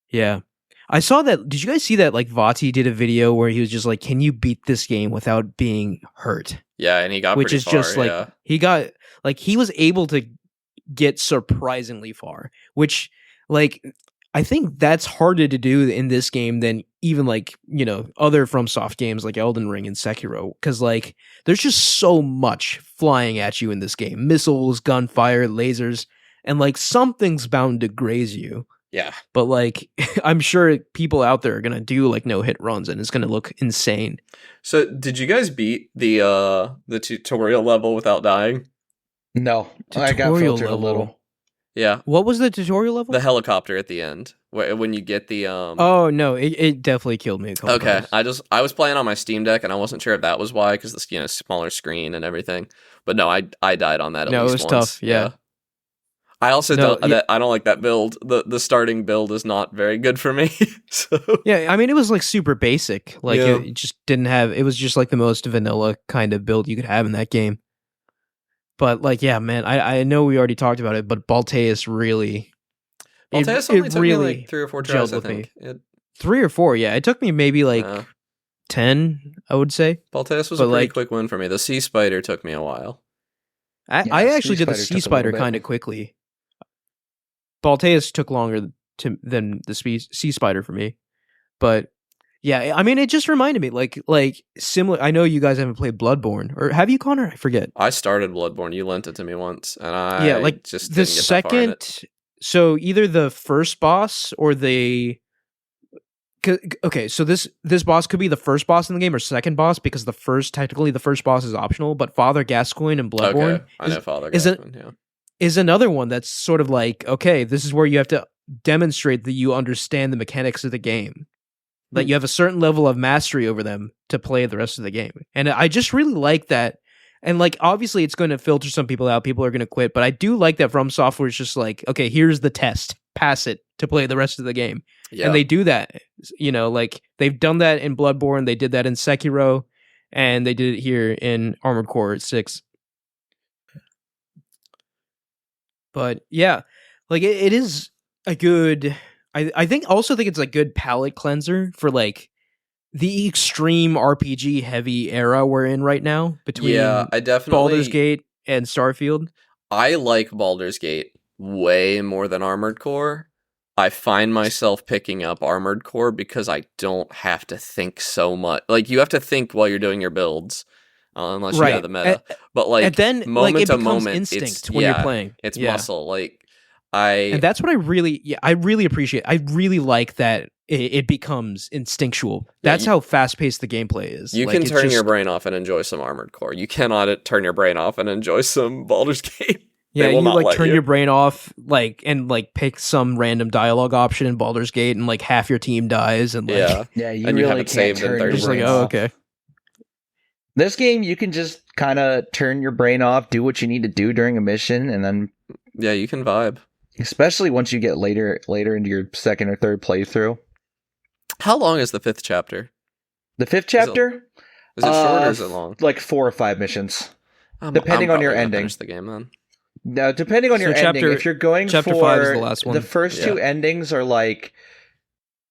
yeah. I saw that. Did you guys see that like Vati did a video where he was just like, can you beat this game without being hurt? Yeah, and he got which pretty is far, just like he got like he was able to get surprisingly far, which like I think that's harder to do in this game than even like, you know, other FromSoft games like Elden Ring and Sekiro, because like there's just so much flying at you in this game. Missiles, gunfire, lasers, and like something's bound to graze you. Yeah. But like I'm sure people out there are going to do like no-hit runs and it's going to look insane. So, did you guys beat the tutorial level without dying? No, I got filtered a little. Yeah. What was the tutorial level? The helicopter at the end, when you get the Oh no, it definitely killed me. Okay, I was playing on my Steam Deck and I wasn't sure if that was why, because the smaller screen and everything. But no, I died on that. At least it was once. tough. Yeah. I also I don't like that build. The starting build is not very good for me. So yeah, I mean it was like super basic. Like it just didn't have. It was just like the most vanilla kind of build you could have in that game. But like, yeah, man, I know we already talked about it, but Balteus really... Balteus only took me like 3 or 4 tries, I think. 3 or 4, yeah. It took me maybe like 10, I would say. Balteus was But, a pretty like- quick win for me. The Sea Spider took me a while. I Yeah, actually Sea did the Spider Sea took a Spider little bit. kind of quickly. Balteus took longer than the Sea Spider for me. But yeah, I mean, it just reminded me, like similar. I know you guys haven't played Bloodborne, or have you, Connor? I forget. I started Bloodborne. You lent it to me once, and I Yeah, like just the didn't get that far in it. second. So either the first boss or the. Okay, so this boss could be the first boss in the game or second boss, because technically the first boss is optional, but Father Gascoigne in Bloodborne Okay, I know Father is a- Gascoigne, yeah. is another one that's sort of like, okay, this is where you have to demonstrate that you understand the mechanics of the game, that you have a certain level of mastery over them to play the rest of the game. And I just really like that. And like, obviously it's going to filter some people out, people are going to quit, but I do like that FromSoftware is just like, okay, here's the test, pass it to play the rest of the game. Yeah. And they do that, like they've done that in Bloodborne, they did that in Sekiro, and they did it here in Armored Core 6. But yeah, like it is a good. I think it's a good palate cleanser for like the extreme RPG heavy era we're in right now between I definitely Baldur's Gate and Starfield. I like Baldur's Gate way more than Armored Core. I find myself picking up Armored Core because I don't have to think so much. Like, you have to think while you're doing your builds, unless you have the meta. But like, and then moment like, it to becomes moment, instinct when you're playing. It's Yeah. muscle. Like, And that's what I really appreciate. I really like that it becomes instinctual. That's how fast paced the gameplay is. You Like, can it's turn just- your brain off and enjoy some Armored Core. You cannot turn your brain off and enjoy some Baldur's Gate. Yeah, They will you not like let turn you. your brain off, like, and like pick some random dialogue option in Baldur's Gate, and like half your team dies, and like, Yeah. Yeah, you And you really haven't can't saved in turn 30 your just like, brain oh, off. okay. This game, you can just kind of turn your brain off, do what you need to do during a mission, and then, Yeah, you can vibe. especially once you get later into your second or third playthrough. How long is the 5th chapter? The 5th chapter, Is it short or is it long? like 4 or 5 missions. I'm depending on your probably gonna ending. Finish the game then. Now, depending on So your ending, chapter- if you're going chapter for 5 is the last one. the first 2 endings are like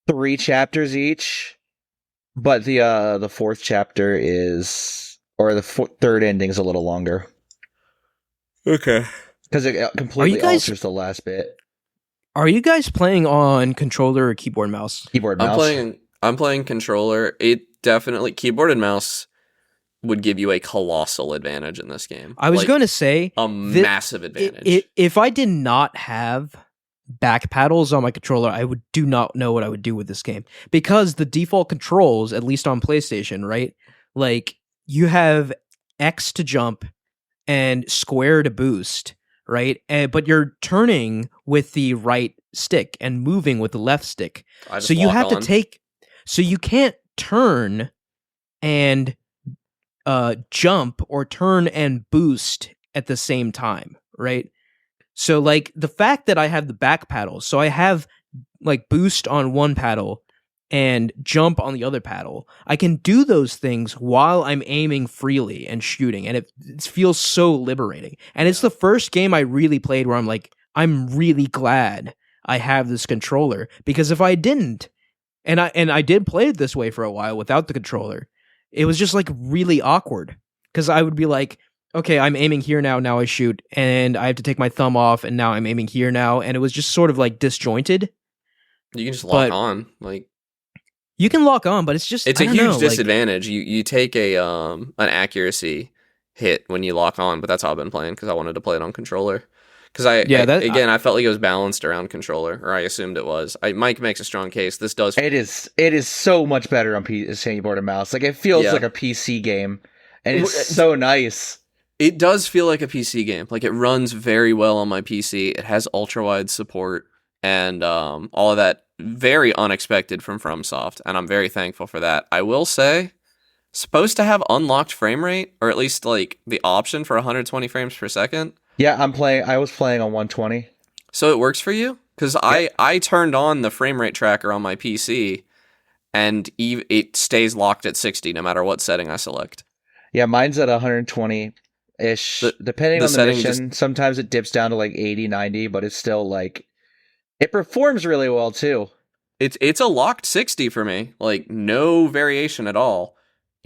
3 chapters each, but the 4th chapter is, or the third ending is a little longer Okay. because it completely guys- alters the last bit. Are you guys playing on controller or keyboard and mouse? Keyboard mouse. I'm playing controller. It definitely keyboard and mouse would give you a colossal advantage in this game. I was Like, going to say, a massive advantage. if I did not have back paddles on my controller, I do not know what I would do with this game, because the default controls, at least on PlayStation, right? Like, you have X to jump and square to boost, right? But you're turning with the right stick and moving with the left stick. I just So you lock have on. to take, so you can't turn and jump or turn and boost at the same time, right? So like the fact that I have the back paddles, so I have like boost on one paddle and jump on the other paddle, I can do those things while I'm aiming freely and shooting, and it feels so liberating. And it's the first game I really played where I'm like, I'm really glad I have this controller, because if I didn't, and I did play it this way for a while without the controller, it was just like really awkward, because I would be like, okay, I'm aiming here now I shoot, and I have to take my thumb off, and now I'm aiming here now, and it was just sort of like disjointed. You can just lock but- on. Like, You can lock on, but it's just, it's I a don't huge know, like- disadvantage. You take an accuracy hit when you lock on, but that's how I've been playing because I wanted to play it on controller. Because I felt like it was balanced around controller, or I assumed it was. Mike makes a strong case. This does. It is so much better on keyboard and mouse. Like, it feels like a PC game, and it's so nice. It does feel like a PC game. Like, it runs very well on my PC. It has ultra wide support and all of that. Very unexpected from FromSoft, and I'm very thankful for that. I will say, supposed to have unlocked frame rate, or at least like the option for 120 frames per second. Yeah, I was playing on 120. So it works for you? Because I turned on the frame rate tracker on my PC, and it stays locked at 60 no matter what setting I select. Yeah, mine's at 120-ish. Depending on the mission, sometimes it dips down to like 80, 90, but it's still like, it performs really well too. It's a locked 60 for me. Like, no variation at all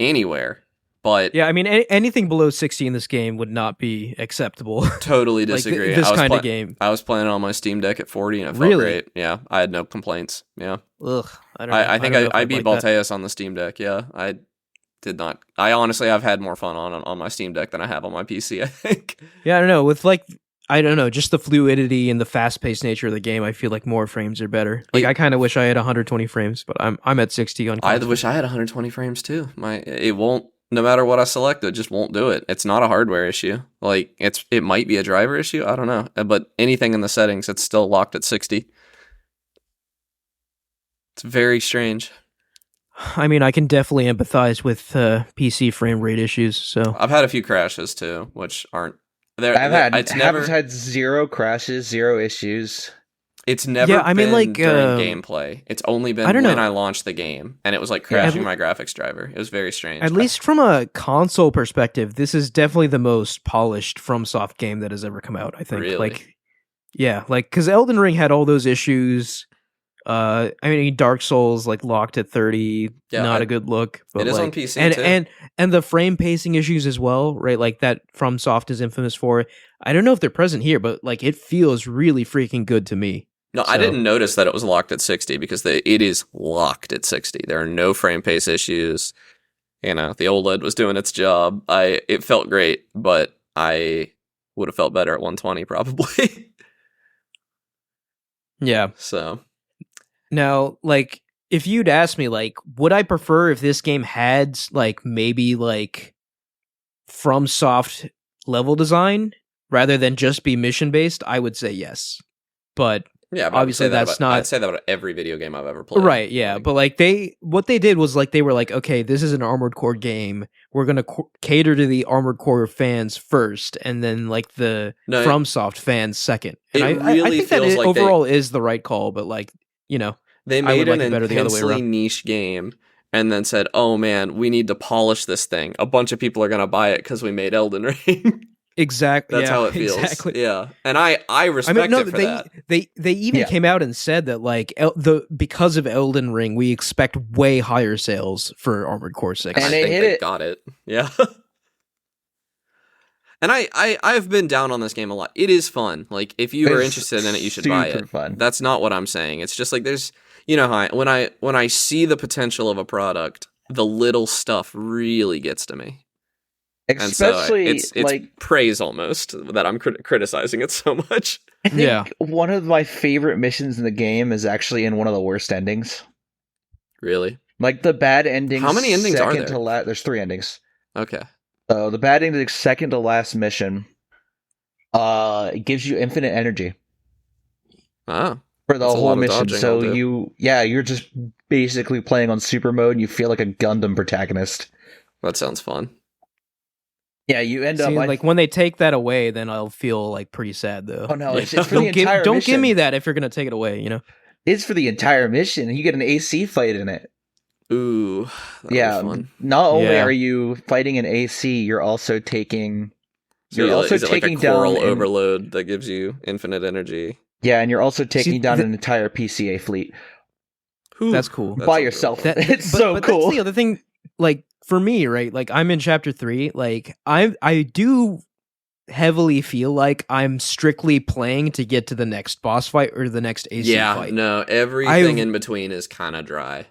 anywhere. But Yeah, I mean, anything below 60 in this game would not be acceptable. totally Like, disagree. this kind of game. I was playing it on my Steam Deck at 40 and it felt Really? great. Yeah, I had no complaints. Yeah. Ugh, I don't know. I think don't know if I I'd beat like that. Balteus on the Steam Deck. Yeah, I did not. I honestly, I've had more fun on my Steam Deck than I have on my PC, I think. Yeah, I don't know. With like, I don't know, just the fluidity and the fast-paced nature of the game, I feel like more frames are better. Like, I kind of wish I had 120 frames, but I'm at 60 on I console. wish I had 120 frames too. It won't. No matter what I select, it just won't do it. It's not a hardware issue. Like, it might be a driver issue. I don't know. But anything in the settings, it's still locked at 60. It's very strange. I mean, I can definitely empathize with PC frame rate issues. So I've had a few crashes too, which aren't there. I've had 0 crashes, 0 issues. It's never Yeah, I mean, been like, during gameplay. It's only been I don't when know. I launched the game, and it was like crashing my graphics driver. It was very strange. at least from a console perspective, this is definitely the most polished FromSoft game that has ever come out. I think. Really? Like, yeah, like because Elden Ring had all those issues. I mean, Dark Souls like locked at 30, Yeah, not a good look. But it is like, on PC too. and the frame pacing issues as well, right? Like that FromSoft is infamous for. I don't know if they're present here, but like it feels really freaking good to me. No, I So- didn't notice that it was locked at 60 because it is locked at 60. There are no frame pace issues. You know, the OLED was doing its job. It felt great, but I would have felt better at 120 probably. Yeah. So, Now, like, if you'd ask me, like, would I prefer if this game had, like, maybe, like, FromSoft level design rather than just be mission-based, I would say yes. But, yeah, but obviously that's not... I'd say that about every video game I've ever played. Right, yeah. Like, But, like, what they did was, like, they were like, okay, this is an Armored Core game. We're going to cater to the Armored Core fans first, and then, like, the FromSoft fans second. And it I really think that feels like overall is the right call, but, like, you know... They I would made like an it better the other way intensely around. niche game and then said, oh man, we need to polish this thing. A bunch of people are going to buy it because we made Elden Ring. Exactly. That's how it feels. Exactly. Yeah. And I respect it for that. They even came out and said that like because of Elden Ring, we expect way higher sales for Armored Core 6. And I they think hit they it. got it. Yeah. And I've been down on this game a lot. It is fun. Like, if you are It's interested in it, you should buy super it. fun. That's not what I'm saying. It's just like there's, you know, how when I see the potential of a product, the little stuff really gets to me. Especially and so it's like praise almost that I'm criticizing it so much. I think Yeah. one of my favorite missions in the game is actually in one of the worst endings. Really? Like the bad ending. How many endings are there? There's 3 endings. Okay. So the bad ending, second to last mission, it gives you infinite energy Oh. for the That's a lot whole of mission. dodging So I'll do. you're just basically playing on super mode and you feel like a Gundam protagonist. That sounds fun. Yeah, you end up See, like when they take that away, then I'll feel like pretty sad though. oh no, Yeah. it's for the entire Don't mission. give me that if you're gonna take it away. You know. It's for the entire mission. You get an AC fight in it. Ooh. That'll Yeah, be fun. not only Yeah. are you fighting an AC, you're also taking. So You're also is it like a taking down. coral an- overload that gives you infinite energy? Yeah, and you're also taking See, down an entire PCA fleet That's cool. by yourself. That- It's but so cool. That's the other thing. Like for me, right? Like I'm in chapter 3. Like I do heavily feel like I'm strictly playing to get to the next boss fight or the next AC fight. No, everything in between is kind of dry.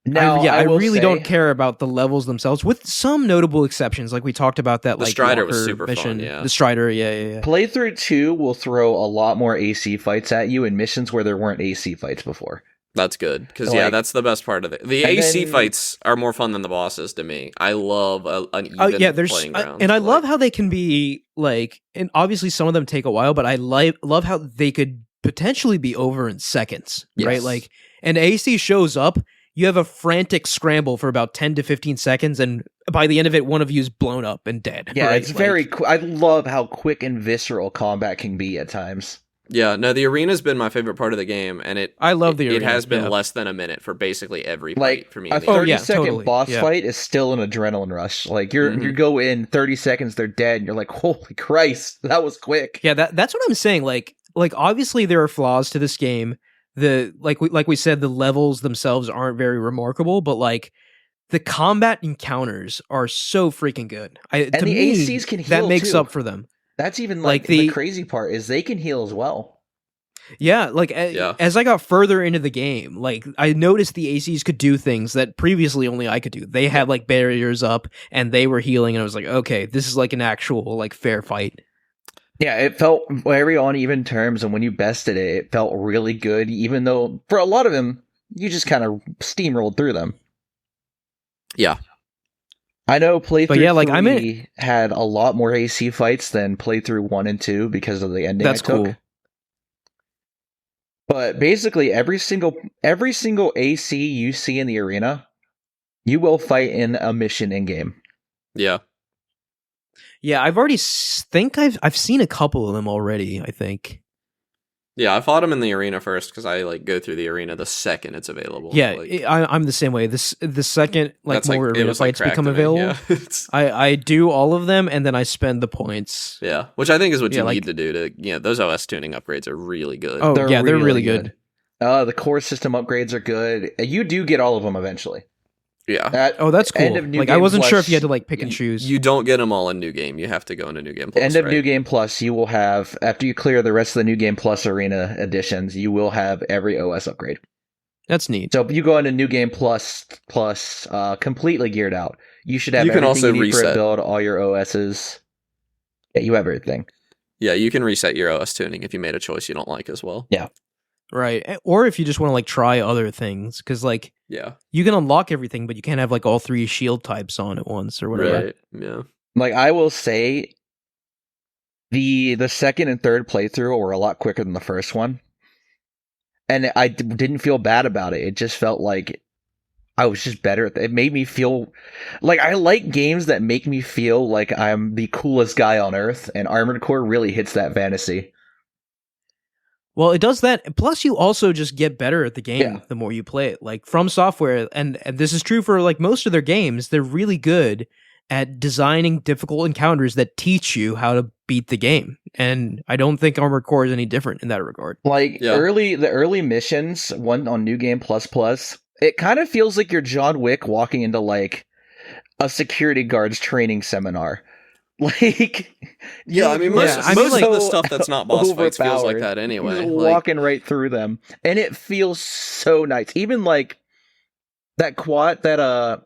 Now, I will really say- don't care about the levels themselves, with some notable exceptions. Like we talked about that, The like Strider was Walker super fun, mission. yeah. The Strider, yeah. Playthrough 2 will throw a lot more AC fights at you in missions where there weren't AC fights before. That's good because Like- that's the best part of it. The And AC then- fights are more fun than the bosses to me. I love an even Oh yeah, there's playing ground. and I love how they can be like, and obviously some of them take a while, but I love how they could potentially be over in seconds, right? Yes. Like, an AC shows up, you have a frantic scramble for about 10 to 15 seconds, and by the end of it, one of you's blown up and dead. Yeah, right? it's Like, very. I love how quick and visceral combat can be at times. Yeah, no, the arena's been my favorite part of the game, and I love the It arena, has been yeah. less than a minute for basically every Like fight for me. a in the 30-second totally, boss yeah. fight is still an adrenaline rush. Like you Mhm. go in 30 seconds, they're dead, and you're like, holy Christ, that was quick. Yeah, that's what I'm saying. Like obviously there are flaws to this game the like we said, the levels themselves aren't very remarkable, but like the combat encounters are so freaking good. And to the me, ACs can heal, that makes too. up for them. That's even Like like the crazy part is they can heal as well. Yeah, like as I got further into the game, like I noticed the ACs could do things that previously only I could do. They had like barriers up and they were healing, and I was like, okay, this is like an actual like fair fight. Yeah, it felt very on even terms, and when you bested it, it felt really good, even though for a lot of them, you just kind of steamrolled through them. Yeah. I know playthrough 3 I had a lot more AC fights than playthrough 1 and 2 because of the ending That's I took. cool. But basically, every single AC you see in the arena, you will fight in a mission in game. Yeah. Yeah, I've already think I've seen a couple of them already, I think. Yeah, I fought him in the arena first because I like go through the arena the second it's available. Yeah, like, I'm the same way. The second like that's more it arena was, like, fights crack become to me, available, yeah. I do all of them and then I spend the points. Yeah, which I think is what you like- need to do to, those OS tuning upgrades are really good. Oh, they're really good. The core system upgrades are good. You do get all of them eventually. Yeah. That's cool. End of New Like I Game wasn't sure Plus- if you had to like pick and choose. You don't get them all in New Game. You have to go into New Game Plus. End of right? New Game Plus, you will have, after you clear the rest of the New Game Plus arena editions, you will have every OS upgrade. That's neat. So if you go into New Game Plus, completely geared out, you should have You can everything also you need for a reset. build, all your OSs. Yeah, you have everything. Yeah, you can reset your OS tuning if you made a choice you don't like as well. Right. Or if you just want to like try other things, because like Yeah. you can unlock everything, but you can't have like all 3 shield types on at once or whatever. Right. Yeah. Like, I will say, the second and third playthrough were a lot quicker than the first one. And I didn't feel bad about it. It just felt like I was just better. It made me feel like I like games that make me feel like I'm the coolest guy on earth, and Armored Core really hits that fantasy. Well, it does that. Plus, you also just get better at the game Yeah. the more you play it. Like FromSoftware, and this is true for like most of their games, they're really good at designing difficult encounters that teach you how to beat the game. And I don't think Armored Core is any different in that regard. Like Yeah. the early missions, one on New Game Plus Plus, it kind of feels like you're John Wick walking into like a security guard's training seminar. Like, Yeah, I mean, most, Yeah, I most mean, of the so stuff that's not boss fights feels like overpowered. that anyway. He's Like, walking right through them, and it feels so nice. Even like that quadruped that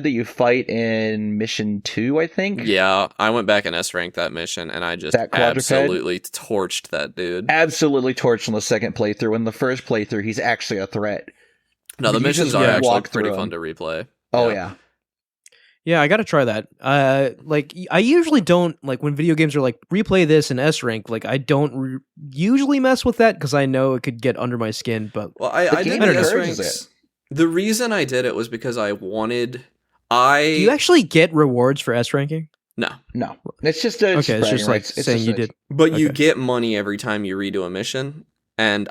you fight in mission 2, I think. yeah, I went back and S-ranked that mission, and I just That quadruped? absolutely torched that dude. Absolutely torched on the second playthrough. In the first playthrough, he's actually a threat. No, the you missions just are actually walk pretty through fun them. to replay. Oh yeah. Yeah, I gotta try that. Like I usually don't like when video games are like replay this in S rank. Like I don't usually mess with that because I know it could get under my skin. But Well, I did game the encourages S-ranks. The reason I did it was because I wanted... I... do you actually get rewards for S ranking? No. No, it's just a Okay, it's just like bragging rights. It's saying just you a- did. But you Okay. get money every time you redo a mission, and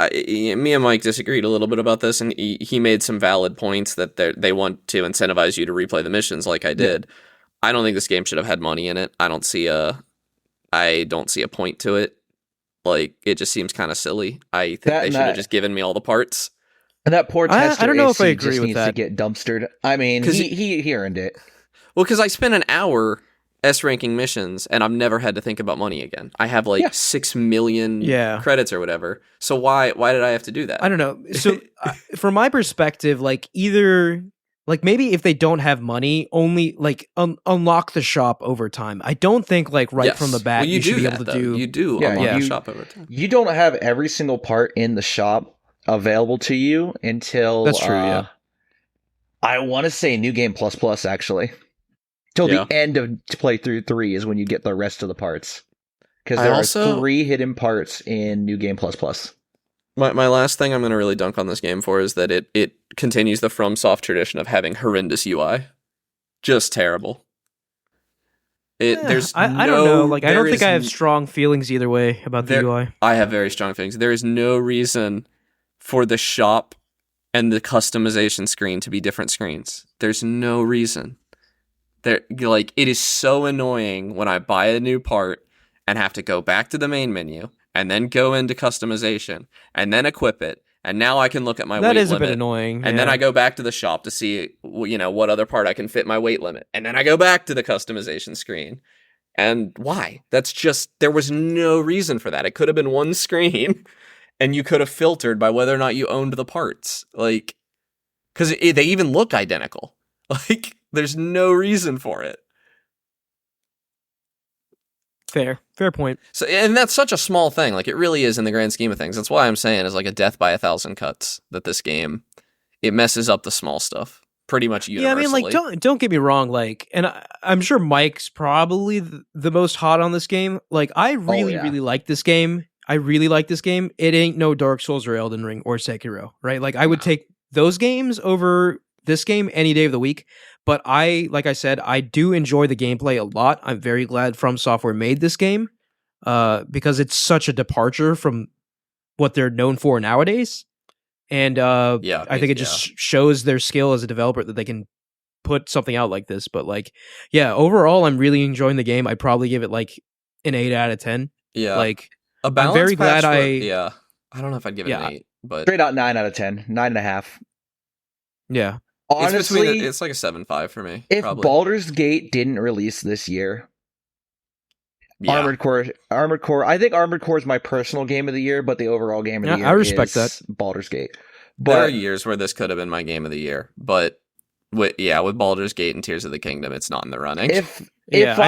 me and Mike disagreed a little bit about this, and he made some valid points that they want to incentivize you to replay the missions like I did. I don't think this game should have had money in it. I don't see a point to it. Like, it just seems kind of silly. I think That they and should have that- just given me all the parts. And that poor I tester don't know if I AC agree just with needs to that. get dumpstered. I mean, 'Cause he earned it. Well, because I spent an hour S-ranking missions, and I've never had to think about money again. I have like Yeah. 6 million Yeah. credits or whatever. So why did I have to do that? I don't know. So from my perspective, like either like maybe if they don't have money, only like unlock the shop over time. I don't think like right Yes. from the bat Well, you should do be that, able to though. do. You do Yeah, unlock yeah. the shop over time. You don't have every single part in the shop available to you until That's true, yeah. I want to say New Game Plus Plus actually. Till Yeah. the end of playthrough 3 is when you get the rest of the parts. Because I there also- are 3 hidden parts in New Game Plus Plus. My last thing I'm going to really dunk on this game for is that it continues the FromSoft tradition of having horrendous UI. Just terrible. There's I don't know. Like I there don't think is I have n- strong feelings either way about the There- UI. I have very strong feelings. There is no reason for the shop and the customization screen to be different screens. There's no reason. It is so annoying when I buy a new part and have to go back to the main menu and then go into customization and then equip it. And now I can look at my weight That limit. is a bit annoying. And then I go back to the shop to see, what other part I can fit my weight limit. And then I go back to the customization screen. And why? There was no reason for that. It could have been one screen and you could have filtered by whether or not you owned the parts. Like, because they even look identical. Like, there's no reason for it. Fair point. So, and that's such a small thing. Like, it really is in the grand scheme of things. That's why I'm saying it's like a death by 1,000 cuts that this game, it messes up the small stuff pretty much universally. Yeah, I mean, like, don't get me wrong. Like, and I'm sure Mike's probably the most hot on this game. Like, I really like this game. I really like this game. It ain't no Dark Souls or Elden Ring or Sekiro, right? Like, I would take those games over this game any day of the week. But like I said, I do enjoy the gameplay a lot. I'm very glad FromSoftware made this game because it's such a departure from what they're known for nowadays. And I think it just shows their skill as a developer that they can put something out like this. But like, yeah, overall, I'm really enjoying the game. I'd probably give it like an 8 out of 10. Yeah. Like, I'm very glad I don't know if I'd give it an 8, but straight out 9 out of 10, 9.5. Yeah. Honestly, it's like a 7.5 for me. If probably. Baldur's Gate didn't release this year, Armored Core. I think Armored Core is my personal game of the year, but the overall game of the year I respect is that. Baldur's Gate. There are years where this could have been my game of the year, but with Baldur's Gate and Tears of the Kingdom, it's not in the running. If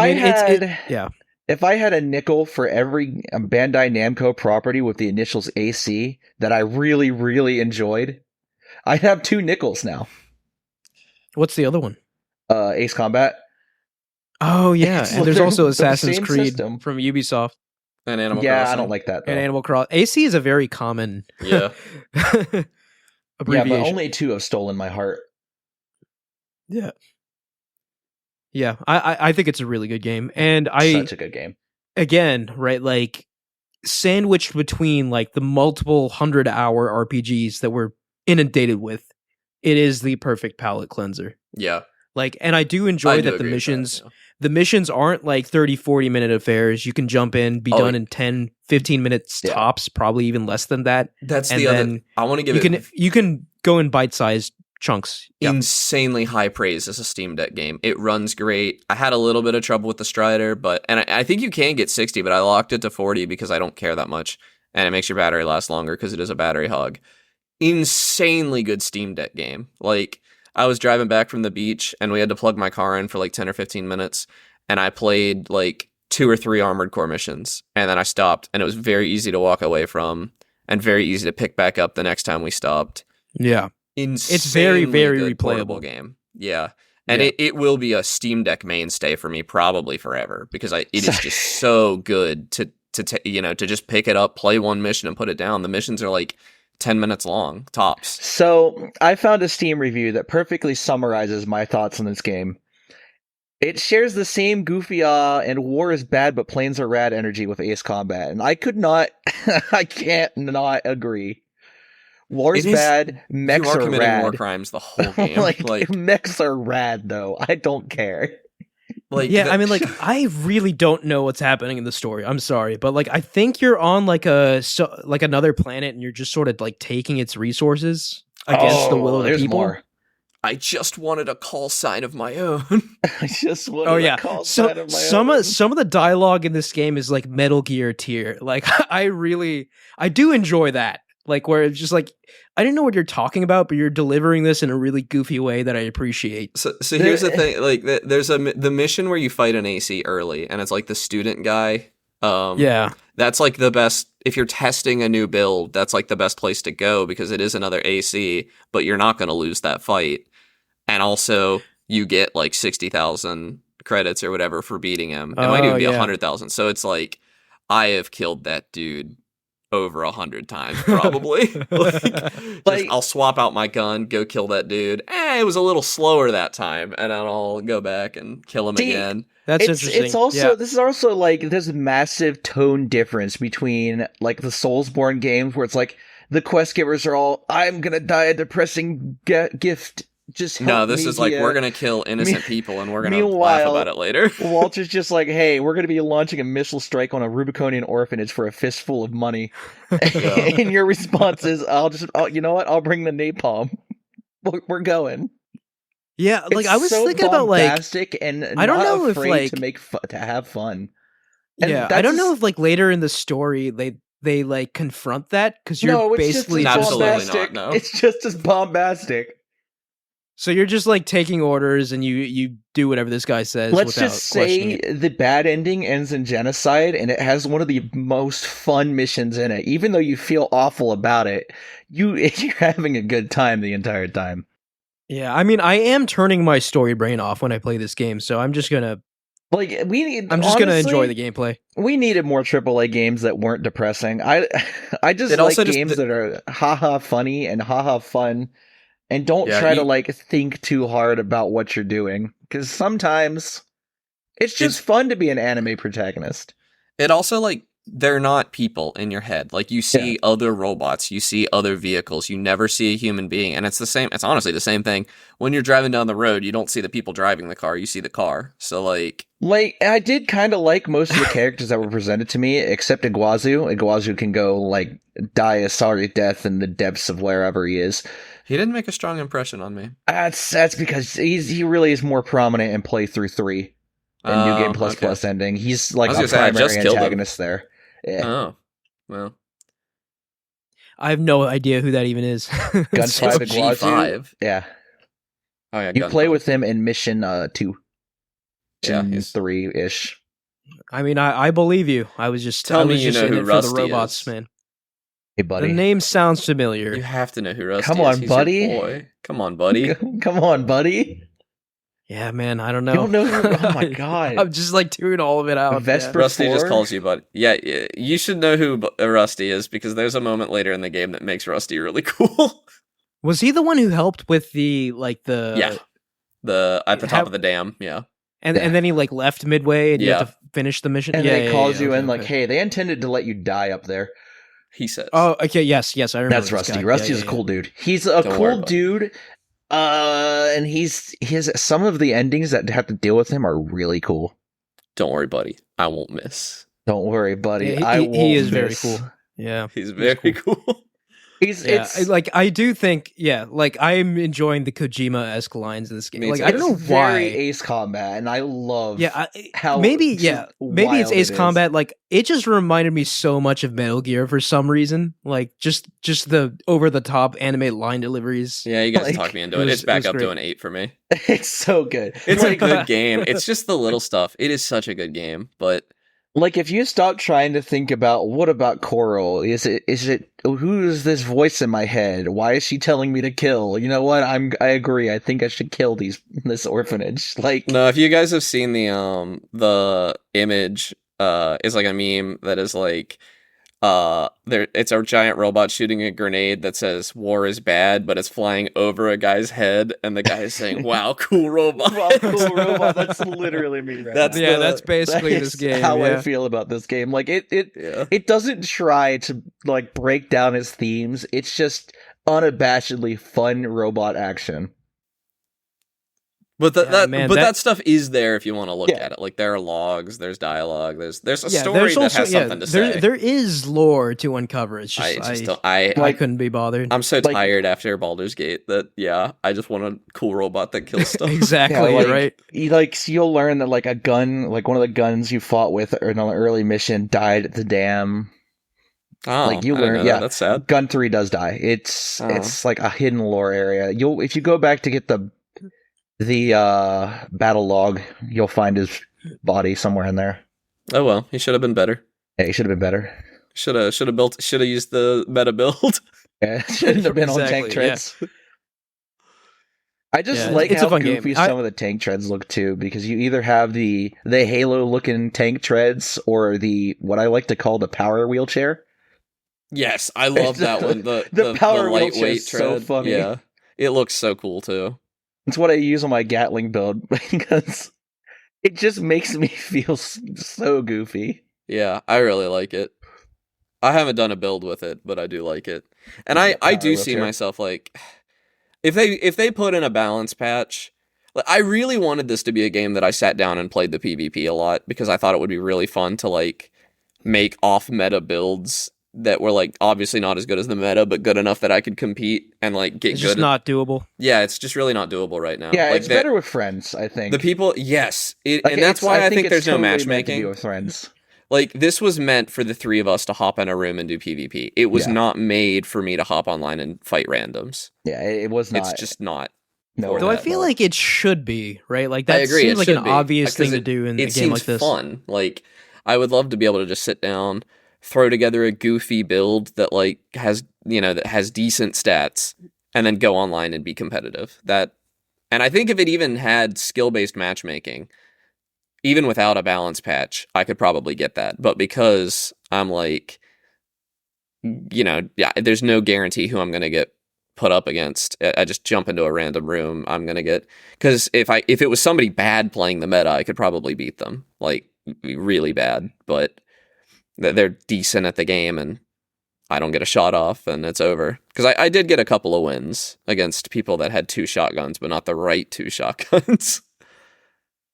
I had a nickel for every Bandai Namco property with the initials AC that I really, really enjoyed, I'd have 2 nickels now. What's the other one? Ace Combat. Oh yeah, and there's also Assassin's Creed system from Ubisoft And Animal Yeah, Crossing. I don't like that, though. and Animal Crossing. AC is a very common abbreviation. Yeah, but only 2 have stolen my heart. Yeah. I think it's a really good game, and Such a good game. Again, right, like sandwiched between like the multiple 100-hour RPGs that we're inundated with, it is the perfect palate cleanser. Yeah. Like, and I do enjoy that the missions, the missions aren't like 30-40 minute affairs. You can jump in, be done in 10-15 minutes tops, probably even less than that. That's and the then other. I want to give you can go in bite-sized chunks. Insanely high praise as a Steam Deck game. It runs great. I had a little bit of trouble with the Strider, and I think you can get 60, but I locked it to 40 because I don't care that much, and it makes your battery last longer because it is a battery hog. Insanely good Steam Deck game. Like, I was driving back from the beach and we had to plug my car in for like 10 or 15 minutes, and I played like 2 or 3 Armored Core missions, and then I stopped, and it was very easy to walk away from and very easy to pick back up the next time we stopped. Yeah. Insanely it's very, very good replayable game. Yeah. And it will be a Steam Deck mainstay for me probably forever, because it is just so good to just pick it up, play one mission and put it down. The missions are like 10 minutes long, tops. So I found a Steam review that perfectly summarizes my thoughts on this game. It shares the same goofy and war is bad but planes are rad energy with Ace Combat, and I can't not agree. War's bad, mechs are committing rad. War crimes the whole game. like mechs are rad though. I don't care. I mean, like, I really don't know what's happening in the story. I'm sorry, but like, I think you're on like another planet, and you're just sort of like taking its resources against the will of the people. More. I just wanted a call sign of my own. I just wanted a call sign of my own. Some of the dialogue in this game is like Metal Gear tier. Like, I do enjoy that. Like, where it's just like, I didn't know what you're talking about, but you're delivering this in a really goofy way that I appreciate. So here's the thing. Like, there's the mission where you fight an AC early, and it's like the student guy. That's like the best. If you're testing a new build, that's like the best place to go, because it is another AC, but you're not going to lose that fight. And also, you get like 60,000 credits or whatever for beating him. It might even be 100,000. So it's like, I have killed that dude over 100 times probably. I'll swap out my gun, go kill that dude. It was a little slower that time, and then I'll go back and kill him again. That's interesting. It's also this is also like there's a massive tone difference between like the Soulsborne games, where it's like the quest givers are all, I'm gonna die a depressing gift just No, help this me is like, here. we're gonna kill innocent people and we're gonna laugh Meanwhile, about it later. Walter's just like, hey, we're going to be launching a missile strike on a Rubiconian orphanage for a fistful of money. Yeah. And your response is, you know what? I'll bring the napalm. We're going. Yeah, like It's I was so thinking about like bombastic and I don't not know if, afraid to like- make to have fun. And yeah, I that's don't know just- if like later in the story they like confront that because you're no, it's basically just as Absolutely not, bombastic. no. It's just as bombastic. so you're just like taking orders and you do whatever this guy says. Let's without just questioning say it. the bad ending ends in genocide, and it has one of the most fun missions in it. Even though you feel awful about it, you're having a good time the entire time. Yeah, I mean, I am turning my story brain off when I play this game, so I'm just gonna Like gonna honestly, enjoy the gameplay. We needed more AAA games that weren't depressing. I just It like also just- games that are haha funny and haha fun, and don't Yeah, try to you- like think too hard about what you're doing. Because sometimes it's just fun to be an anime protagonist. It also, like, they're not people in your head. Like, you see other robots, you see other vehicles, you never see a human being. And it's honestly the same thing. When you're driving down the road, you don't see the people driving the car, you see the car. So, like... Like, I did kind of like most of the characters that were presented to me, except Iguazu. Iguazu can go, like, die a sorry death in the depths of wherever he is. He didn't make a strong impression on me. That's because he really is more prominent in Playthrough 3 and New Game Plus okay. Plus ending. He's like I was a gonna say, I primary just killed him. antagonist there. Yeah. Oh. Well. I have no idea who that even is. Gun It's 5 Iguazu. G5. Yeah. Oh, yeah, You Gun play 5. with him in Mission 2. Yeah, Mission he's- 3-ish. I mean, I believe you. I was just Tell I me was you just know in who it for the Rusty robots, is. man. Hey, The buddy. name sounds familiar. You have to know who Rusty Come is. on, He's buddy. Your boy. Come on, buddy. Come on, buddy. Yeah, man, I don't know. You don't know who... Oh, my God. I'm just like tuning all of it out. Vesper- Rusty just Four? calls you buddy. Yeah, you should know who Rusty is because there's a moment later in the game that makes Rusty really cool. Was he the one who helped with the like the Yeah. At the top Have- of the dam, yeah. and Yeah. then he like left midway and you Yeah. had to finish the mission? And yeah, then yeah, it calls yeah, you okay, in like, okay. hey, they intended to let you die up there. He says. Oh, okay, yes, I remember. That's this Rusty. guy. Rusty's Yeah, a cool dude. He's a Don't worry cool about it. dude. And he has some of the endings that have to deal with him are really cool. Don't worry, buddy. I won't miss. Don't worry, buddy. Yeah, I he won't is very miss. cool. Yeah. He's very cool. It's like I do think, like I'm enjoying the Kojima-esque lines in this game. Me Like too. I don't know it's why. very Ace Combat, and I love how maybe just maybe it's wild Ace it is. Combat. Like it just reminded me so much of Metal Gear for some reason. Like just the over the top anime line deliveries. Yeah, you guys Like, talked me into it it. was- It's back it was up to great. an 8 for me. It's so good. It's a like, good game. It's just the little stuff. It is such a good game, but like if you stop trying to think about what about Coral? Is it who is this voice in my head? Why is she telling me to kill? You know what? I agree. I think I should kill this orphanage. Like no, if you guys have seen the image, it's like a meme that is like it's a giant robot shooting a grenade that says war is bad, but it's flying over a guy's head and the guy is saying, wow, cool robot. Wow, cool robot. That's literally me right That's now. that's basically That this is game. how I yeah. feel about this game. Like Yeah. it doesn't try to like break down its themes. It's just unabashedly fun robot action. But Man, that stuff is there if you want to look Yeah. at it. Like there are logs, there's dialogue, there's a Yeah, story there's that also- has something to there, say. There is lore to uncover. It's just I just I don't. I Like- couldn't be bothered. I'm so like- tired after Baldur's Gate that I just want a cool robot that kills stuff. Exactly, Yeah, like, right? You'll learn that like a gun, like one of the guns you fought with in an early mission died at the dam. Oh, Like, you I didn't learn- know yeah. that. That's sad. Gun 3 does die. It's Oh. it's like a hidden lore area. If you go back to get the battle log, you'll find his body somewhere in there. Oh well, he should have been better. Yeah, he should have been better. Should have used the meta build. Yeah, shouldn't have been on tank Exactly, yeah. treads. I just Yeah, like it's a how fun goofy game. some of the tank treads look too, because you either have the Halo looking tank treads or what I like to call the power wheelchair. Yes, I love that one. The power wheelchair lightweight is so tread. funny. Yeah, it looks so cool too. It's what I use on my Gatling build because it just makes me feel so goofy. Yeah, I really like it. I haven't done a build with it, but I do like it. And I Power do see wheelchair. myself like if they put in a balance patch, like, I really wanted this to be a game that I sat down and played the PvP a lot because I thought it would be really fun to like make off meta builds that were like obviously not as good as the meta, but good enough that I could compete and like get It's good. just not doable. Yeah, it's just really not doable right now. Yeah, like, it's better with friends, I think. The people, yes, Like, and that's why I think there's no totally meant to be matchmaking. with friends. Like, this was meant for the three of us to hop in a room and do PvP. It was not made for me to hop online and fight randoms. Yeah, it was not. It's just not. No, Though I feel like it should be, right? Like that I agree, seems like an be, obvious thing to it, do in a it game like seems this. fun. Like, I would love to be able to just sit down, throw together a goofy build that like has, you know, that has decent stats, and then go online and be competitive. And I think if it even had skill-based matchmaking, even without a balance patch, I could probably get that. But because I'm like, you know, yeah, there's no guarantee who I'm going to get put up against. I just jump into a random room, I'm going to get, because if it was somebody bad playing the meta, I could probably beat them, like really bad, but they're decent at the game and I don't get a shot off and it's over. Because I did get a couple of wins against people that had 2 shotguns, but not the right 2 shotguns.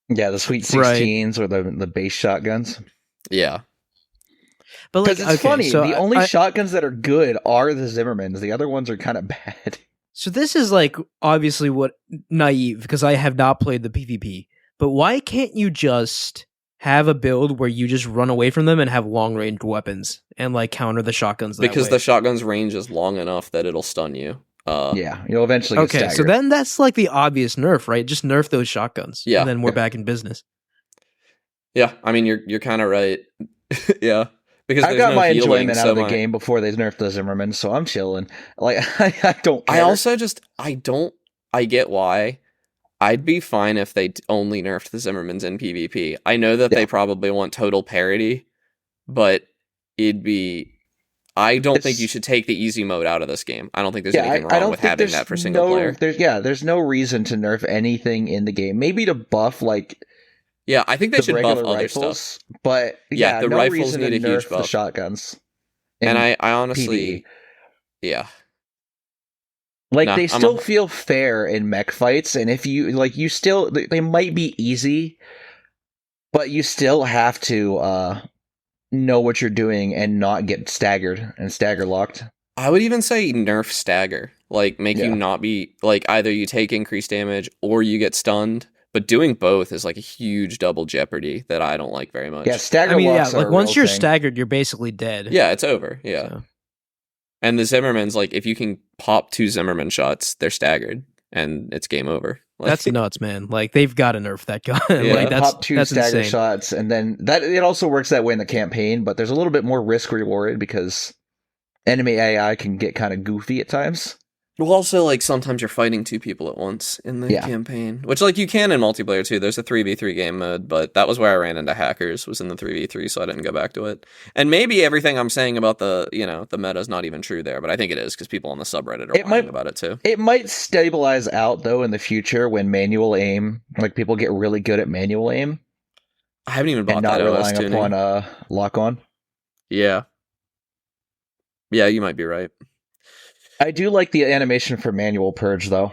Yeah, the Sweet 16s or the base shotguns. Yeah. But like, it's funny, so the only shotguns that are good are the Zimmermans. The other ones are kind of bad. So this is like obviously what naive because I have not played the PvP. But why can't you just have a build where you just run away from them and have long range weapons and like counter the shotguns that because way? the shotgun's range is long enough that it'll stun you. Yeah, you'll eventually get staggered. So then that's like the obvious nerf, right? Just nerf those shotguns. Yeah. And then we're back in business. Yeah, I mean you're kind of right. Yeah. Because I got my enjoyment out of the my... game before they nerfed the Zimmerman, so I'm chilling. Like I don't care. I also just I get why. I'd be fine if they only nerfed the Zimmermans in PvP. I know that they probably want total parity, but I don't think you should take the easy mode out of this game. I don't think there's anything wrong with having that for single player. There's no reason to nerf anything in the game. Maybe to buff like yeah, I think they should buff other rifles, stuff. But yeah, the no rifles need a huge buff. The shotguns. And I honestly, PvE. yeah. Like they still feel fair in mech fights, and if you like, you still they might be easy, but you still have to know what you're doing and not get staggered and stagger locked. I would even say nerf stagger, like make you not be like either you take increased damage or you get stunned. But doing both is like a huge double jeopardy that I don't like very much. Yeah, stagger locks like are once you're thing. Staggered, you're basically dead. Yeah, it's over. Yeah. So. And the Zimmermans, like, if you can pop 2 Zimmerman shots, they're staggered, and it's game over. Like, that's nuts, man. Like, they've got to nerf that gun. Yeah. Like, that's, pop 2 that's stagger insane. shots, and then that it also works that way in the campaign, but there's a little bit more risk reward because enemy AI can get kind of goofy at times. Well, also, like, sometimes you're fighting 2 people at once in the campaign, which, like, you can in multiplayer, too. There's a 3v3 game mode, but that was where I ran into hackers, was in the 3v3, so I didn't go back to it. And maybe everything I'm saying about the meta is not even true there, but I think it is, because people on the subreddit are whining about it, too. It might stabilize out, though, in the future when manual aim, like, people get really good at manual aim. I haven't even bought and that not OS relying tuning. upon lock-on. Yeah. Yeah, you might be right. I do like the animation for manual purge, though.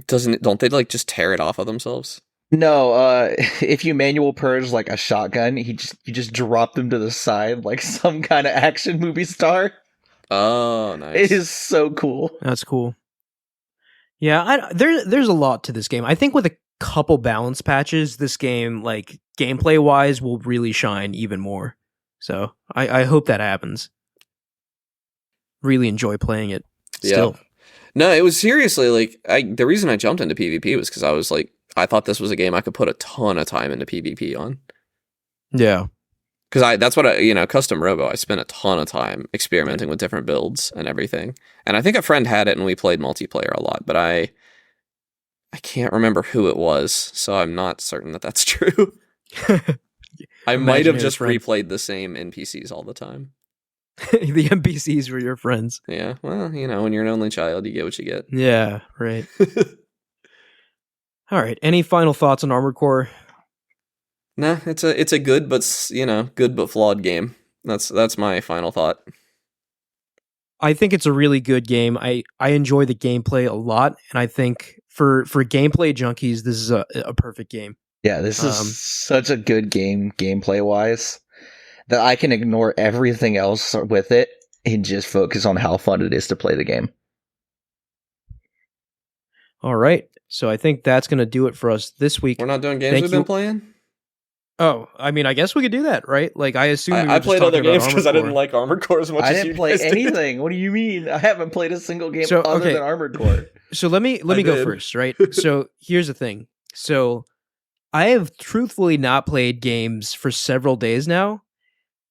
Don't they like just tear it off of themselves? No, if you manual purge like a shotgun, you just drop them to the side like some kind of action movie star. Oh, nice! It is so cool. That's cool. Yeah, there's a lot to this game. I think with a couple balance patches, this game, like gameplay wise, will really shine even more. So I hope that happens. Really enjoy playing it still. Yeah. No, it was seriously like the reason I jumped into PvP was because I was like, I thought this was a game I could put a ton of time into PvP on. Yeah. Because that's what Custom Robo, I spent a ton of time experimenting with different builds and everything. And I think a friend had it and we played multiplayer a lot, but I can't remember who it was, so I'm not certain that that's true. I might have just replayed the same NPCs all the time. The NPCs were your friends. Yeah, well, when you're an only child, you get what you get. Yeah, right. All right. Any final thoughts on Armored Core? Nah, it's a good but flawed game. That's my final thought. I think it's a really good game. I enjoy the gameplay a lot, and I think for gameplay junkies, this is a perfect game. Yeah, this is such a good game, gameplay wise, that I can ignore everything else with it and just focus on how fun it is to play the game. All right, so I think that's going to do it for us this week. We're not doing games we've been playing? Oh, I mean, I guess we could do that, right? Like, I assume I played other games because I didn't like Armored Core as much as you I didn't play guys anything. What do you mean? I haven't played a single game other than Armored Core. So let me go first, right? So here's the thing. So I have truthfully not played games for several days now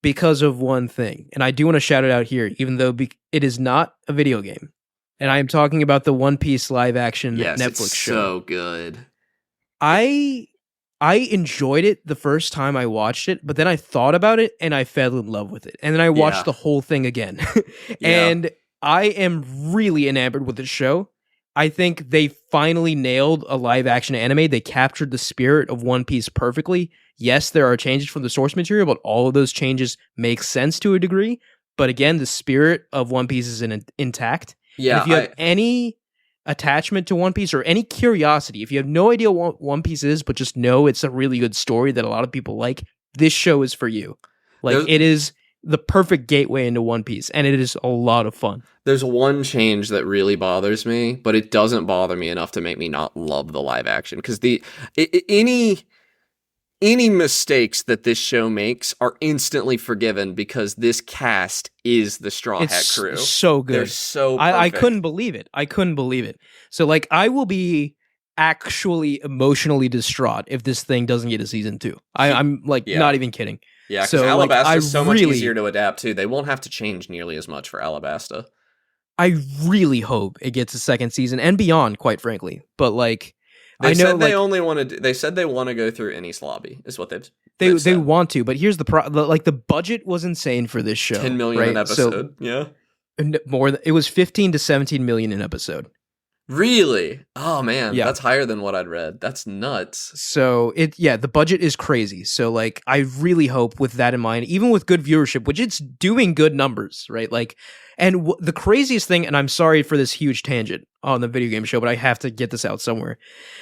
because of one thing. And I do want to shout it out here, even though it is not a video game. And I am talking about the One Piece live action Netflix show. So good. I enjoyed it the first time I watched it, but then I thought about it and I fell in love with it. And then I watched the whole thing again. And I am really enamored with the show. I think they finally nailed a live action anime. They captured the spirit of One Piece perfectly. Yes, there are changes from the source material, but all of those changes make sense to a degree. But again, the spirit of One Piece is intact. Yeah. And if you have any attachment to One Piece or any curiosity, if you have no idea what One Piece is, but just know it's a really good story that a lot of people like, this show is for you. Like, it is the perfect gateway into One Piece, and it is a lot of fun. There's one change that really bothers me, but it doesn't bother me enough to make me not love the live action. Because any mistakes that this show makes are instantly forgiven because this cast is the Straw Hat crew. So good. They're so perfect. I couldn't believe it. So, like, I will be actually emotionally distraught if this thing doesn't get a season 2. I'm like, not even kidding. Yeah, because Alabasta is so much easier to adapt to. They won't have to change nearly as much for Alabasta. I really hope it gets a second season and beyond, quite frankly. But, like, They said they only want to. They said they want to go through Enies Lobby. Is what they've said. They want to, but here's the problem. Like, the budget was insane for this show. 10 million an episode. So, it was 15 to 17 million an episode. Really? Oh man, that's higher than what I'd read. That's nuts. So the budget is crazy. So, like, I really hope with that in mind, even with good viewership, which it's doing good numbers, right? Like, and the craziest thing, and I'm sorry for this huge tangent on the video game show, but I have to get this out somewhere.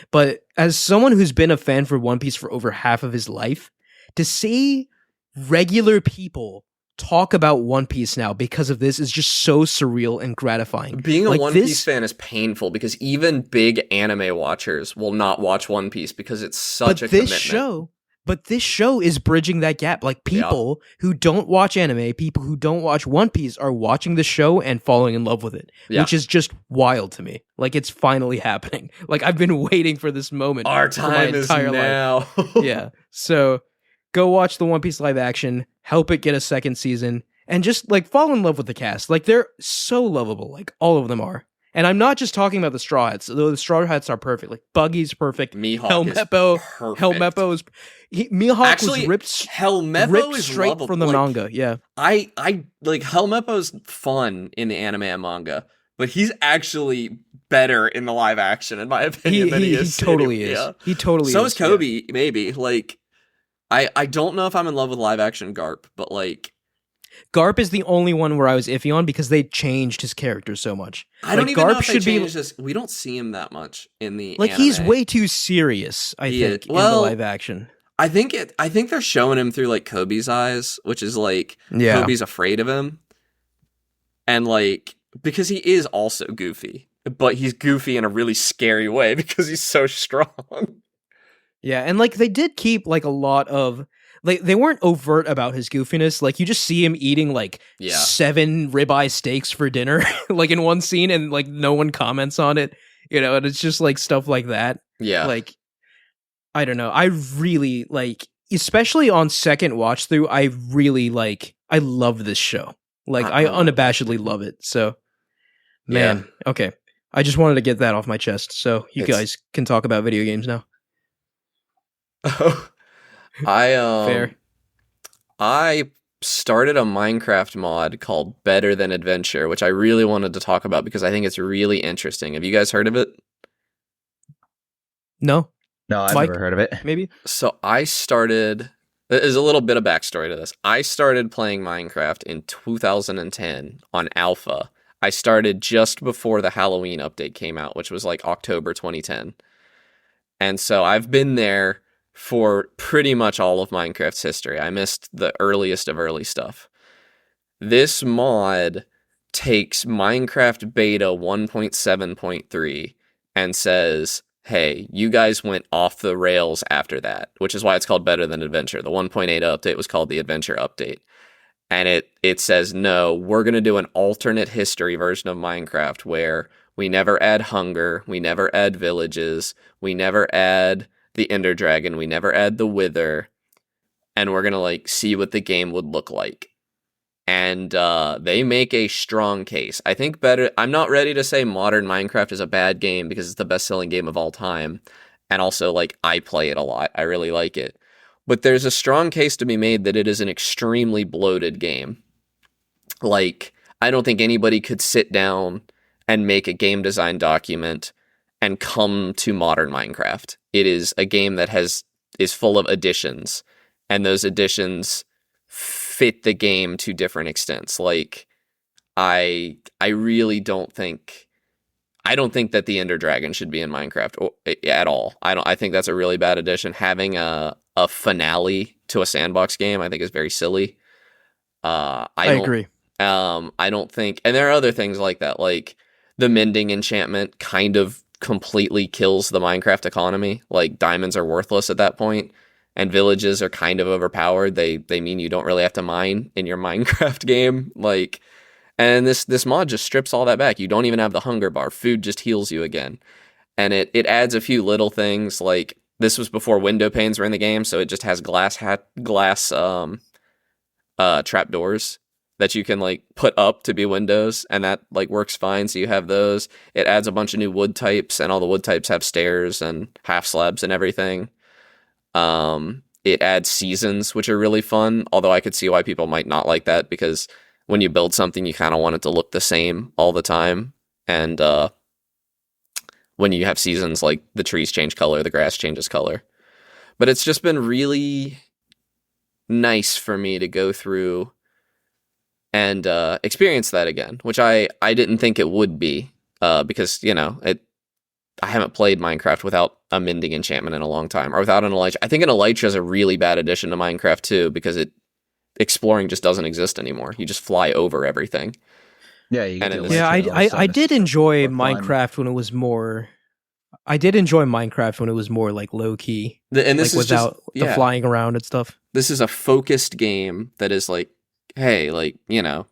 But as someone who's been a fan for One Piece for over half of his life, to see regular people talk about One Piece now because of this is just so surreal and gratifying. Being a One Piece fan is painful because even big anime watchers will not watch One Piece because it's such a commitment. But this show is bridging that gap. Like, people who don't watch anime, people who don't watch One Piece are watching the show and falling in love with it, which is just wild to me. Like, it's finally happening. Like, I've been waiting for this moment. Our time is now. Yeah. So go watch the One Piece live action, help it get a second season, and just, like, fall in love with the cast. Like, they're so lovable. Like, all of them are. And I'm not just talking about the Straw Hats, though the Straw Hats are perfect. Like, Buggy's perfect. Mihawk is perfect. Helmeppo is... Mihawk was ripped straight from the manga, yeah. I like, Helmeppo's fun in the anime and manga, but he's actually better in the live action, in my opinion, than he is. He totally is. Yeah. He totally is. So is Kobe, maybe. Like, I don't know if I'm in love with live action Garp, but, like... Garp is the only one where I was iffy on because they changed his character so much. I don't even know if they changed this. We don't see him that much in the anime. He's way too serious, I think, in the live action. I think they're showing him through, like, Kobe's eyes, which is, like, Kobe's afraid of him. And, like, because he is also goofy, but he's goofy in a really scary way because he's so strong. Yeah, and, like, they did keep, like, a lot of... Like, they weren't overt about his goofiness. Like, you just see him eating, like, 7 ribeye steaks for dinner, like, in one scene, and, like, no one comments on it, you know, and it's just, like, stuff like that. Yeah. Like, I don't know. I really, like, especially on second watch through, I really, like, I love this show. Like, I unabashedly love it. So, man, okay. I just wanted to get that off my chest, so you guys can talk about video games now. Fair. I started a Minecraft mod called Better Than Adventure, which I really wanted to talk about because I think it's really interesting. Have you guys heard of it? No, I've never heard of it. Maybe. So I started There's a little bit of backstory to this. I started playing Minecraft in 2010 on Alpha. I started just before the Halloween update came out, which was like October 2010. And so I've been there for pretty much all of Minecraft's history. I missed the earliest of early stuff. This mod takes Minecraft beta 1.7.3 and says, hey, you guys went off the rails after that, which is why it's called Better Than Adventure. The 1.8 update was called the Adventure update. And it says, no, we're going to do an alternate history version of Minecraft where we never add hunger, we never add villages, we never add the Ender Dragon, we never add the Wither, and we're going to like see what the game would look like. And they make a strong case. I think I'm not ready to say modern Minecraft is a bad game because it's the best-selling game of all time. And also, like, I play it a lot. I really like it. But there's a strong case to be made that it is an extremely bloated game. Like, I don't think anybody could sit down and make a game design document and come to modern Minecraft. It is a game that is full of additions. And those additions fit the game to different extents. Like, I really don't think that the Ender Dragon should be in Minecraft at all. I think that's a really bad addition. Having a finale to a sandbox game, I think, is very silly. I agree. I don't think, and there are other things like that, like the mending enchantment kind of completely kills the Minecraft economy. Like, diamonds are worthless at that point. And villages are kind of overpowered. They mean you don't really have to mine in your Minecraft game. Like, and this mod just strips all that back. You don't even have the hunger bar. Food just heals you again. And it adds a few little things. Like, this was before window panes were in the game, so it just has glass trapdoors that you can like put up to be windows, and that like works fine. So you have those. It adds a bunch of new wood types, and all the wood types have stairs and half slabs and everything. It adds seasons, which are really fun, although I could see why people might not like that, because when you build something, you kind of want it to look the same all the time. And when you have seasons, like the trees change color, the grass changes color. But it's just been really nice for me to go through and experience that again, which I didn't think it would be, because, you know, I haven't played Minecraft without a mending enchantment in a long time, or without an elytra. I think an elytra is a really bad addition to Minecraft too, because exploring just doesn't exist anymore. You just fly over everything. Yeah, you can I did enjoy Minecraft when it was more. I did enjoy Minecraft when it was more like low key, and this like is without just, the flying around and stuff. This is a focused game that is like, hey, like, you know,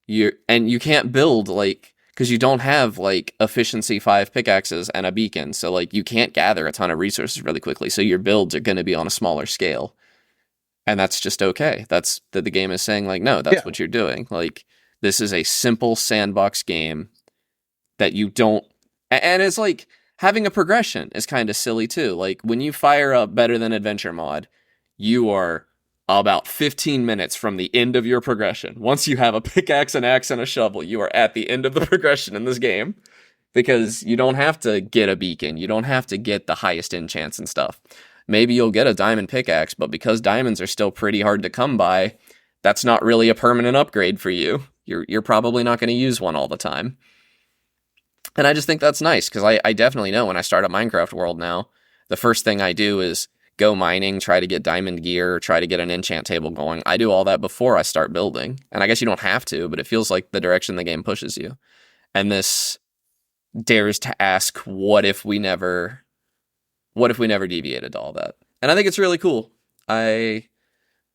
you can't build like, because you don't have like efficiency 5 pickaxes and a beacon, so like you can't gather a ton of resources really quickly. So your builds are going to be on a smaller scale, and that's just okay. That's that the game is saying like, no, that's what you're doing. Like, this is a simple sandbox game that you don't, and it's like having a progression is kind of silly too. Like, when you fire up Better Than Adventure mod, you are about 15 minutes from the end of your progression. Once you have a pickaxe, an axe, and a shovel, you are at the end of the progression in this game, because you don't have to get a beacon. You don't have to get the highest enchants and stuff. Maybe you'll get a diamond pickaxe, but because diamonds are still pretty hard to come by, that's not really a permanent upgrade for you. You're probably not going to use one all the time. And I just think that's nice, because I definitely know when I start a Minecraft world now, the first thing I do is go mining, try to get diamond gear, try to get an enchant table going. I do all that before I start building. And I guess you don't have to, but it feels like the direction the game pushes you. And this dares to ask, what if we never deviated to all that? And I think it's really cool. I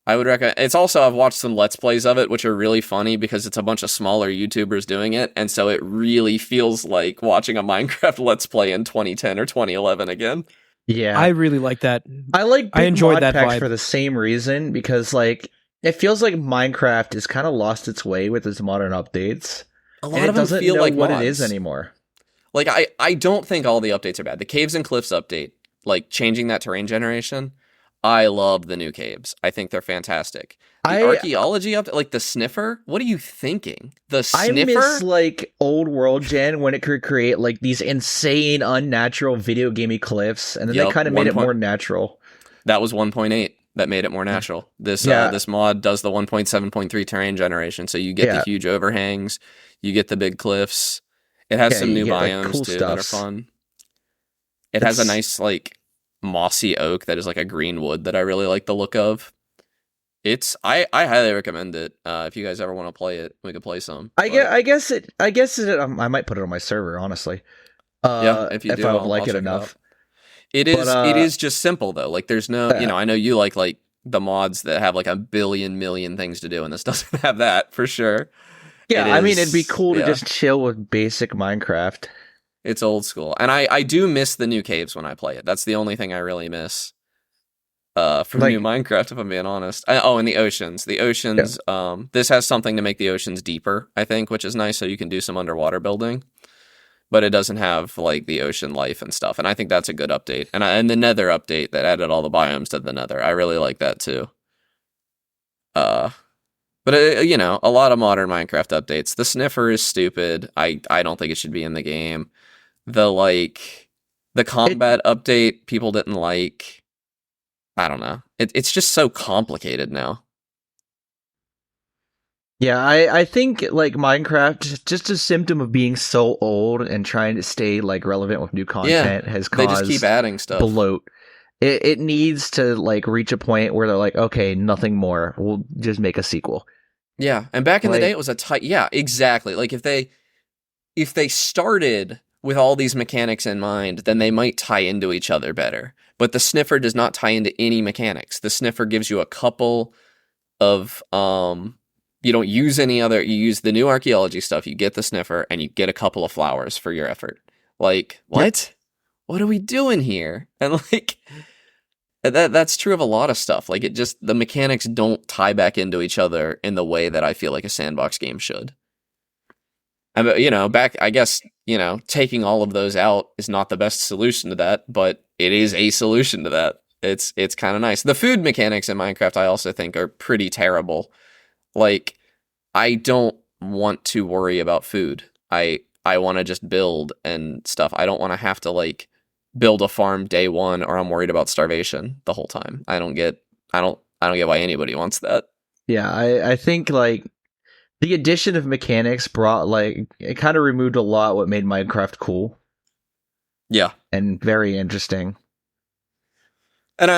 would recommend. It's also, I've watched some Let's Plays of it, which are really funny because it's a bunch of smaller YouTubers doing it. And so it really feels like watching a Minecraft Let's Play in 2010 or 2011 again. Yeah, I really like that. I enjoyed mod that packs for the same reason, because like it feels like Minecraft has kind of lost its way with its modern updates. A lot of them doesn't feel know like what mods. it is anymore. Like, I don't think all the updates are bad. The Caves and Cliffs update, like changing that terrain generation, I love the new caves. I think they're fantastic. The archaeology update, like the sniffer, what are you thinking? The sniffer? I miss like old world gen when it could create like these insane, unnatural video gamey cliffs, and then they kind of made it more natural. That was 1.8. that made it more natural. This Yeah. this mod does the 1.7.3 terrain generation, so you get the huge overhangs, you get the big cliffs. It has some you new get, like, biomes cool too that are stuffs. fun. It has a It's- nice like mossy oak that is like a green wood that I really like the look of. I highly recommend it. If you guys ever want to play it, we could play some. I guess I might put it on my server, honestly. Yeah, if you If do, I I'll like it check it out. enough. It is just simple though. Like there's no, Yeah. I know you like the mods that have like a million things to do, and this doesn't have that for sure. Yeah, It I mean, is- it'd be cool to yeah. just chill with basic Minecraft. It's old school, and I do miss the new caves when I play it. That's the only thing I really miss. From Like- new Minecraft, if I'm being honest. And the oceans. The oceans. This has something to make the oceans deeper, I think, which is nice. So you can do some underwater building, but it doesn't have like the ocean life and stuff. And I think that's a good update. And the Nether update that added all the biomes to the Nether, I really like that too. But a lot of modern Minecraft updates. The sniffer is stupid. I don't think it should be in the game. The combat update people didn't like. I don't know. It's just so complicated now. Yeah, I think like Minecraft, just a symptom of being so old and trying to stay like relevant with new content has They caused just keep adding stuff. bloat. It needs to like reach a point where they're like, okay, nothing more. We'll just make a sequel. Yeah, and back in the Like- day, it was a tight. Yeah, exactly. Like if they started with all these mechanics in mind, then they might tie into each other better. But the sniffer does not tie into any mechanics. The sniffer gives you a couple of you don't use any other. You use the new archaeology stuff. You get the sniffer, and you get a couple of flowers for your effort. Like what? What are we doing here? And like that's true of a lot of stuff. Like the mechanics don't tie back into each other in the way that I feel like a sandbox game should. And I guess, taking all of those out is not the best solution to that, but it is a solution to that. It's kind of nice. The food mechanics in Minecraft, I also think, are pretty terrible. Like, I don't want to worry about food. I want to just build and stuff. I don't want to have to like build a farm day one, or I'm worried about starvation the whole time. I don't get why anybody wants that. Yeah, I think like the addition of mechanics brought like it kind of removed a lot what made Minecraft cool. Yeah. And very interesting. And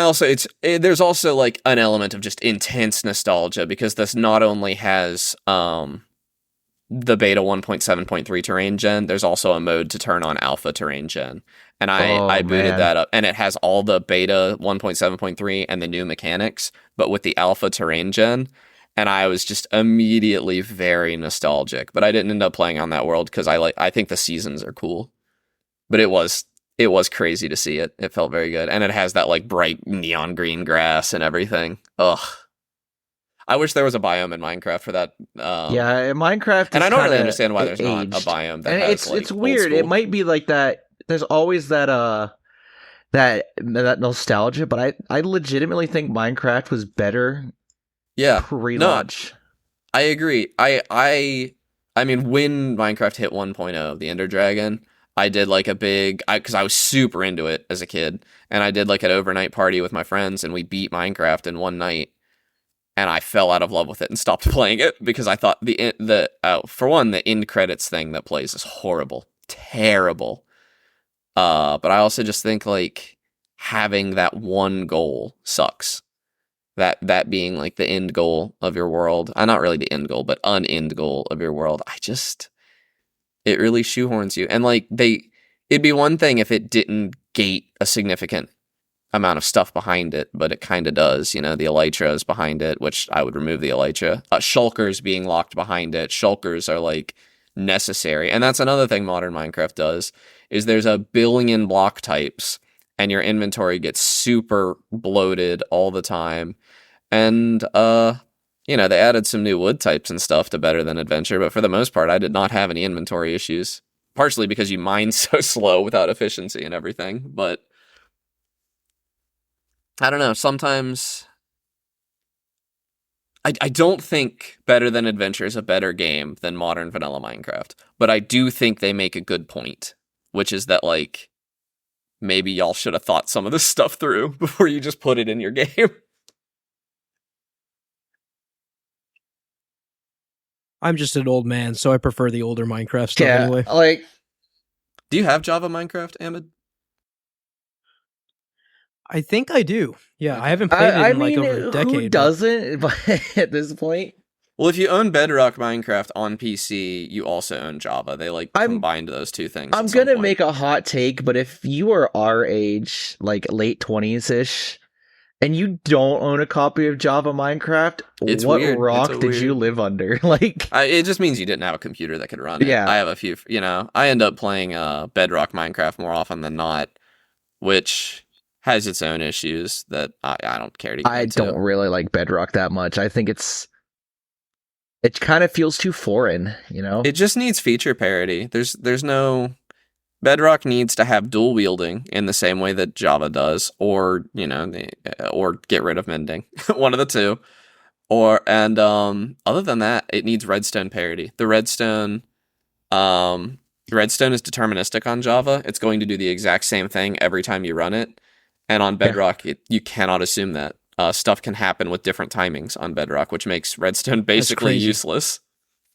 there's also like an element of just intense nostalgia, because this not only has the beta 1.7.3 terrain gen, there's also a mode to turn on alpha terrain gen. And I booted that up, and it has all the beta 1.7.3 and the new mechanics, but with the alpha terrain gen. And I was just immediately very nostalgic, but I didn't end up playing on that world because I think the seasons are cool. But it was crazy to see it. It felt very good, and it has that like bright neon green grass and everything. Ugh. I wish there was a biome in Minecraft for that. Yeah, Minecraft, and I don't really kinda understand why there's aged. not a biome that And has it's old weird. It school. might be like that. There's always that nostalgia, but I legitimately think Minecraft was better pre-launch. I agree. I mean, when Minecraft hit 1.0, the Ender Dragon, I did like because I was super into it as a kid, and I did like an overnight party with my friends, and we beat Minecraft in one night, and I fell out of love with it and stopped playing it because I thought for one, the end credits thing that plays is horrible, terrible. But I also just think like having that one goal sucks. That being like the end goal of your world. Not really the end goal, but an end goal of your world. It really shoehorns you. And like it'd be one thing if it didn't gate a significant amount of stuff behind it, but it kind of does. The elytra is behind it, which I would remove the elytra. Shulkers being locked behind it. Shulkers are like necessary. And that's another thing modern Minecraft does, is there's a billion block types, and your inventory gets super bloated all the time. And, they added some new wood types and stuff to better than adventure, but for the most part, I did not have any inventory issues. Partially because you mine so slow without efficiency and everything, but I don't know, sometimes I don't think Better Than Adventure is a better game than modern vanilla Minecraft, but I do think they make a good point, which is that, like, maybe y'all should have thought some of this stuff through before you just put it in your game. I'm just an old man, so I prefer the older Minecraft stuff Yeah, anyway. like Do you have Java Minecraft, Ahmed? I think I do. Yeah, Okay. I haven't played it I in like mean, over a decade. who doesn't? But at this point, Well, if you own Bedrock Minecraft on PC, you also own Java. They like combined those two things. I'm gonna make a hot take, but if you are our age, like late 20s ish, and you don't own a copy of Java Minecraft, It's what weird. rock did you live under? Like, it just means you didn't have a computer that could run it. Yeah. I have a few. I end up playing Bedrock Minecraft more often than not, which has its own issues that I don't care to get I into. don't really like Bedrock that much. I think it kind of feels too foreign, you know? It just needs feature parity. There's no Bedrock needs to have dual wielding in the same way that Java does, or or get rid of mending, one of the two. Other than that, it needs redstone parity. The redstone is deterministic on Java. It's going to do the exact same thing every time you run it, and on Bedrock, you cannot assume that. Stuff can happen with different timings on Bedrock, which makes redstone basically useless.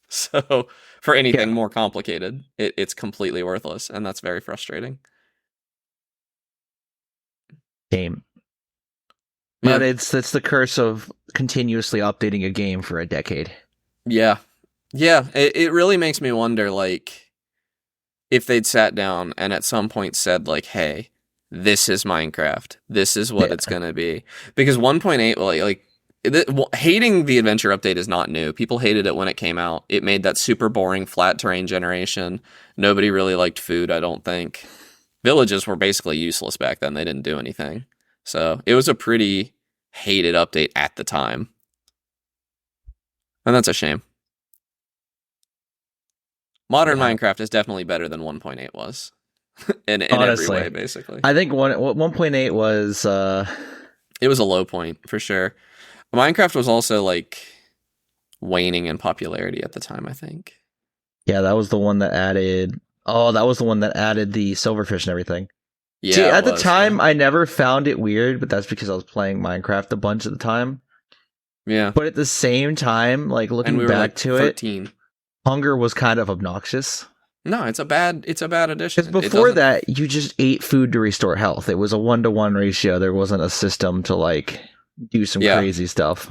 So for anything more complicated, it's completely worthless, and that's very frustrating. Game. But it's the curse of continuously updating a game for a decade. Yeah. It really makes me wonder, like, if they'd sat down and at some point said, like, hey, this is Minecraft. This is what it's gonna be. Because 1.8, hating the adventure update is not new. People hated it when it came out. It made that super boring flat terrain generation. Nobody really liked food, I don't think. Villages were basically useless back then. They didn't do anything. So it was a pretty hated update at the time. And that's a shame. Modern Minecraft is definitely better than 1.8 was. in every way, basically. I think 1.8 was... It was a low point, for sure. Minecraft was also, like, waning in popularity at the time, I think. Yeah, that was the one that added... Oh, that was the one that added the silverfish and everything. Yeah. See, at the time, I never found it weird, but that's because I was playing Minecraft a bunch at the time. Yeah. But at the same time, like, looking back to 13. it, hunger was kind of obnoxious. No, it's a bad addition. Because before that, you just ate food to restore health. It was a 1-to-1 ratio. There wasn't a system to, like, do some crazy stuff.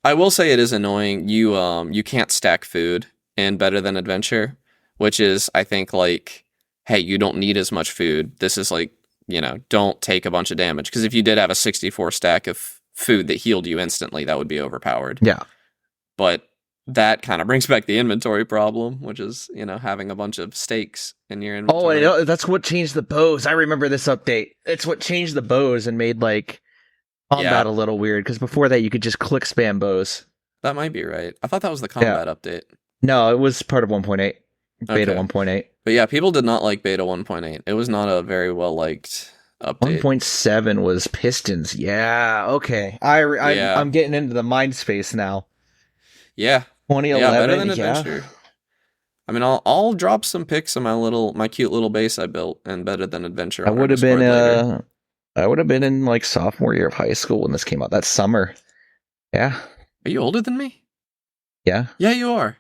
I will say it is annoying. You can't stack food in Better Than Adventure, which is, I think, like, hey, you don't need as much food. This is like, don't take a bunch of damage. Because if you did have a 64 stack of food that healed you instantly, that would be overpowered. Yeah. But that kind of brings back the inventory problem, which is, having a bunch of steaks in your inventory. Oh, that's what changed the bows. I remember this update. It's what changed the bows and made, like, combat a little weird. Because before that, you could just click spam bows. That might be right. I thought that was the combat update. No, it was part of 1.8. Beta 1.8. But yeah, people did not like Beta 1.8. It was not a very well-liked update. 1.7 was Pistons. Yeah, okay. I'm getting into the mind space now. Yeah. 2011. Yeah, Better Than Adventure. I mean, I'll drop some pics of my cute little base I built and Better Than Adventure. I would have been in like sophomore year of high school when this came out. That summer. Yeah. Are you older than me? Yeah. Yeah, you are.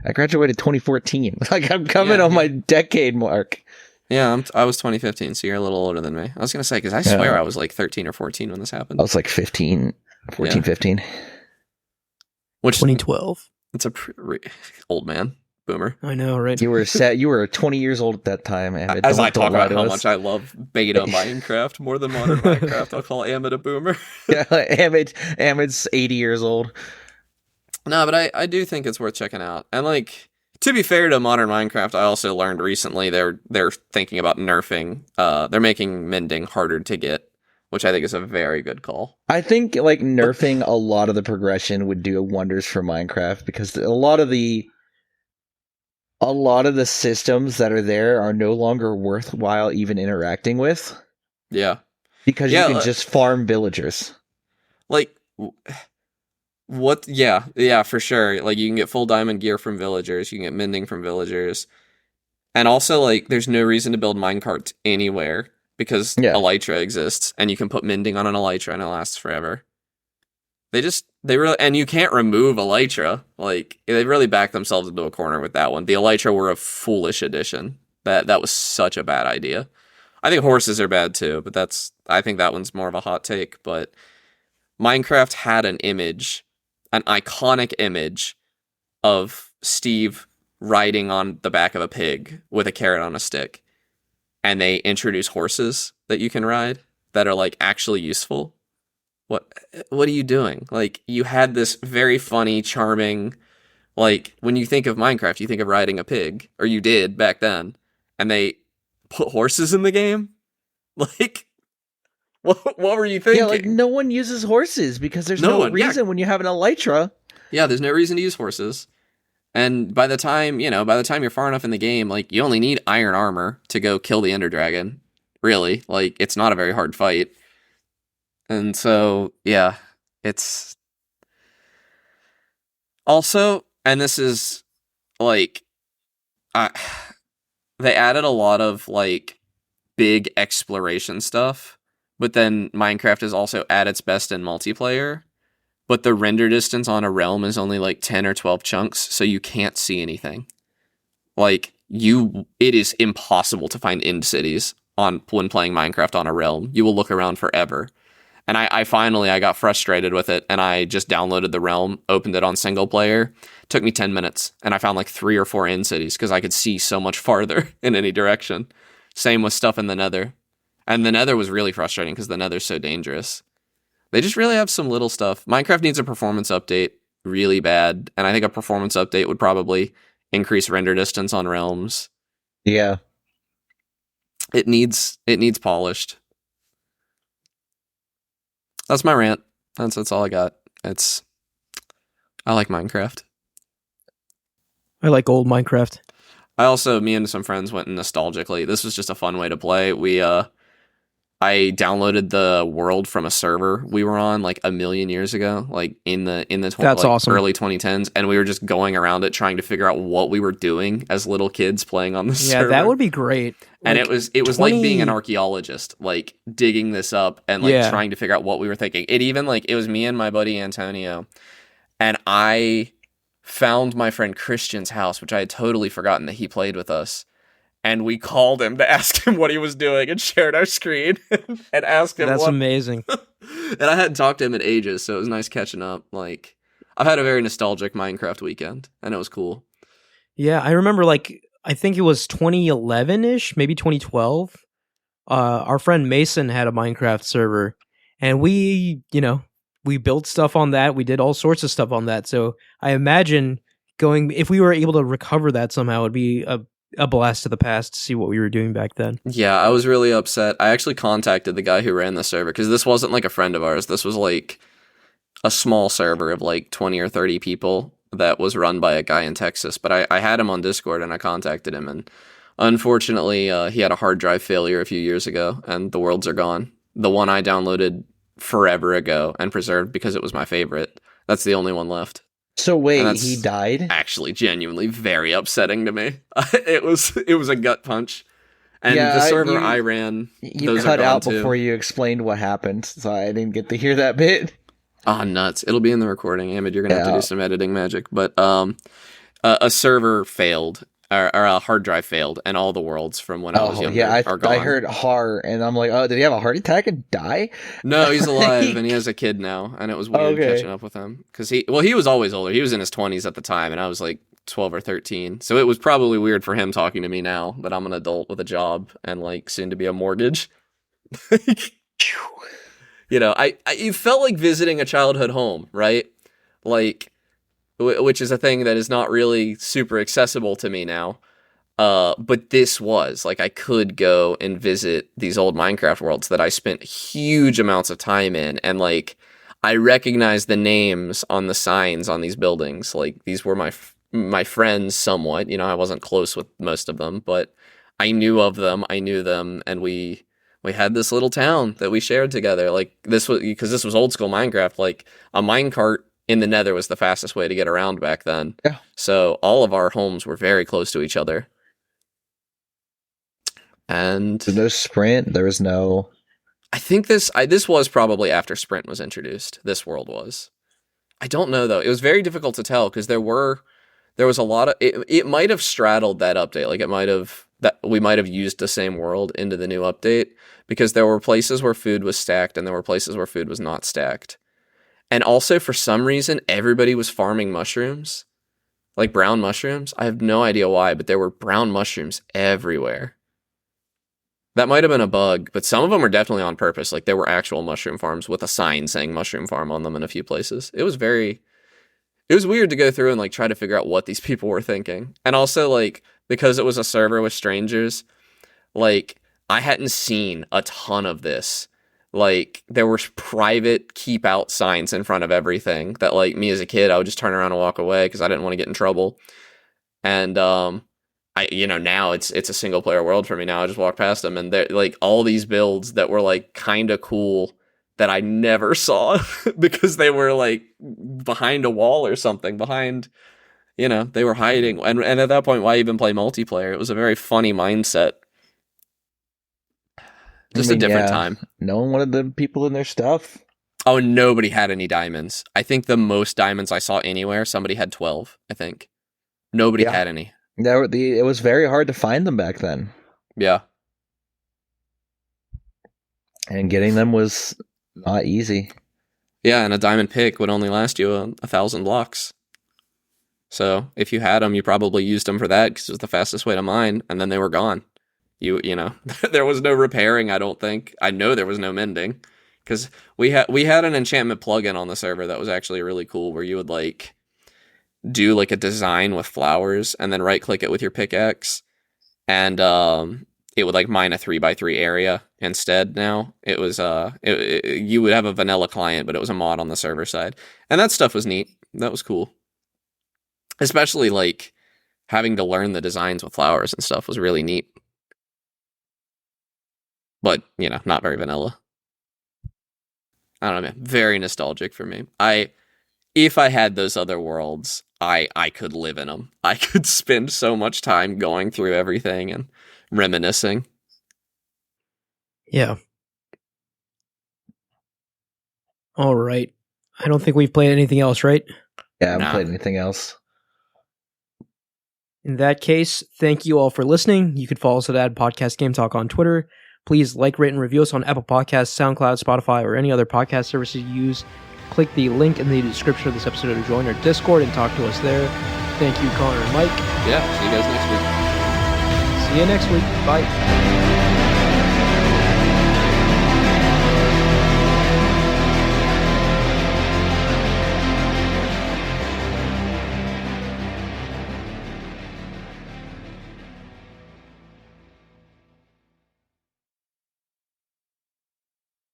I graduated 2014. Like, I'm coming on my decade mark. Yeah, I was 2015, so you're a little older than me. I was going to say, because I swear I was like 13 or 14 when this happened. I was like 15, 15. Which 2012. It's a old man. Boomer. I know, right? You were 20 years old at that time. And as I talk about how much I love beta Minecraft more than modern Minecraft, I'll call Ahmed a boomer. Yeah, Ahmed's 80 years old. No, but I do think it's worth checking out. And like, to be fair to modern Minecraft, I also learned recently they're thinking about nerfing. They're making mending harder to get, which I think is a very good call. I think like nerfing a lot of the progression would do wonders for Minecraft, because a lot of the systems that are there are no longer worthwhile even interacting with. Yeah. Because you can just farm villagers. Like, what? Yeah, for sure. Like, you can get full diamond gear from villagers. You can get mending from villagers. And also, like, there's no reason to build minecarts anywhere because Elytra exists, and you can put mending on an Elytra and it lasts forever. They just They really, and you can't remove Elytra. Like, they really backed themselves into a corner with that one. The Elytra were a foolish addition. That was such a bad idea. I think horses are bad too, but I think that one's more of a hot take. But Minecraft had an image, an iconic image of Steve riding on the back of a pig with a carrot on a stick. And they introduce horses that you can ride that are like actually useful. What are you doing? Like, you had this very funny, charming, like, when you think of Minecraft, you think of riding a pig, or you did back then, and they put horses in the game? Like, what were you thinking? Yeah, like, no one uses horses because there's no reason when you have an Elytra. Yeah, there's no reason to use horses. And by the time you're far enough in the game, like, you only need iron armor to go kill the Ender Dragon. Really. Like, it's not a very hard fight. And so, yeah, it's also, and this is like, they added a lot of like big exploration stuff, but then Minecraft is also at its best in multiplayer, but the render distance on a realm is only like 10 or 12 chunks, so you can't see anything. Like, it is impossible to find end cities when playing Minecraft on a realm. You will look around forever. And I finally got frustrated with it, and I just downloaded the realm, opened it on single player. Took me 10 minutes, and I found like 3 or 4 end cities because I could see so much farther in any direction. Same with stuff in the Nether. And the Nether was really frustrating because the Nether's so dangerous. They just really have some little stuff. Minecraft needs a performance update really bad, and I think a performance update would probably increase render distance on realms. Yeah. It needs polished. That's my rant. That's all I got. I like Minecraft. I like old Minecraft. Me and some friends went nostalgically. This was just a fun way to play. I downloaded the world from a server we were on like a million years ago, like in the That's awesome. early 2010s, and we were just going around it trying to figure out what we were doing as little kids playing on the server. Yeah, that would be great. And it was like being an archaeologist, like digging this up and like trying to figure out what we were thinking. It was me and my buddy Antonio, and I found my friend Christian's house, which I had totally forgotten that he played with us. And we called him to ask him what he was doing and shared our screen and asked him. That's amazing. And I hadn't talked to him in ages, so it was nice catching up. Like, I've had a very nostalgic Minecraft weekend, and it was cool. Yeah, I remember, like, I think it was 2011-ish, maybe 2012. Our friend Mason had a Minecraft server, and we built stuff on that. We did all sorts of stuff on that. So I imagine if we were able to recover that somehow, it'd be a blast to the past to see what we were doing back then. Yeah, I was really upset. I actually contacted the guy who ran the server, because this wasn't like a friend of ours. This was like a small server of like 20 or 30 people that was run by a guy in Texas. But I had him on Discord, and I contacted him, and unfortunately he had a hard drive failure a few years ago, and the worlds are gone. The one I downloaded forever ago and preserved because it was my favorite, that's the only one left. So wait, he died? Actually, genuinely very upsetting to me. It was a gut punch. And the server I ran, you cut out before you explained what happened, so I didn't get to hear that bit. Ah, nuts! It'll be in the recording, Ahmed. You're gonna have to do some editing magic. But a server failed, or a hard drive failed, and all the worlds from when I was younger are gone. I heard "har" and I'm like, oh, did he have a heart attack and die? No, he's alive, and he has a kid now, and it was weird catching up with him because he was always older. He was in his 20s at the time, and I was like 12 or 13, so it was probably weird for him talking to me now that I'm an adult with a job and like soon to be a mortgage. You felt like visiting a childhood home, right? Like, which is a thing that is not really super accessible to me now. But this was, like, I could go and visit these old Minecraft worlds that I spent huge amounts of time in, and, like, I recognized the names on the signs on these buildings. Like, these were my friends somewhat. I wasn't close with most of them, but I knew of them, and we had this little town that we shared together. Like, this was, because this was old school Minecraft, like, a minecart in the Nether was the fastest way to get around back then. Yeah. So all of our homes were very close to each other. And there's no sprint. There was no. I think this was probably after Sprint was introduced. This world was. I don't know though. It was very difficult to tell because there was a lot of it might have straddled that update. Like we might have used the same world into the new update because there were places where food was stacked and there were places where food was not stacked. And also for some reason everybody was farming mushrooms. Like brown mushrooms. I have no idea why, but there were brown mushrooms everywhere. That might have been a bug, but some of them were definitely on purpose. Like there were actual mushroom farms with a sign saying mushroom farm on them in a few places. It was weird to go through and like try to figure out what these people were thinking. And also like, because it was a server with strangers, like I hadn't seen a ton of this. Like there were private keep out signs in front of everything that like me as a kid, I would just turn around and walk away because I didn't want to get in trouble. And, now it's a single player world for me now. I just walk past them and they're like all these builds that were like kind of cool that I never saw because they were like behind a wall or something they were hiding. And at that point, why even play multiplayer? It was a very funny mindset. Just a different time. No one wanted the people in their stuff. Oh, and nobody had any diamonds. I think the most diamonds I saw anywhere, somebody had 12, I think. Nobody had any. It was very hard to find them back then. Yeah. And getting them was not easy. Yeah, and a diamond pick would only last you 1,000 blocks. So if you had them, you probably used them for that because it was the fastest way to mine, and then they were gone. There was no repairing, I don't think. I know there was no mending because we had an enchantment plugin on the server that was actually really cool where you would like do like a design with flowers and then right click it with your pickaxe and it would like mine a 3x3 area instead. Now it was you would have a vanilla client, but it was a mod on the server side, and that stuff was neat. That was cool, especially like having to learn the designs with flowers and stuff was really neat. But, not very vanilla. I don't know, man. Very nostalgic for me. If I had those other worlds, I could live in them. I could spend so much time going through everything and reminiscing. Yeah. All right. I don't think we've played anything else, right? Yeah, I haven't played anything else. In that case, thank you all for listening. You could follow us at Podcast Game Talk on Twitter. Please like, rate, and review us on Apple Podcasts, SoundCloud, Spotify, or any other podcast services you use. Click the link in the description of this episode to join our Discord and talk to us there. Thank you, Connor and Mike. Yeah, see you guys next week. See you next week. Bye.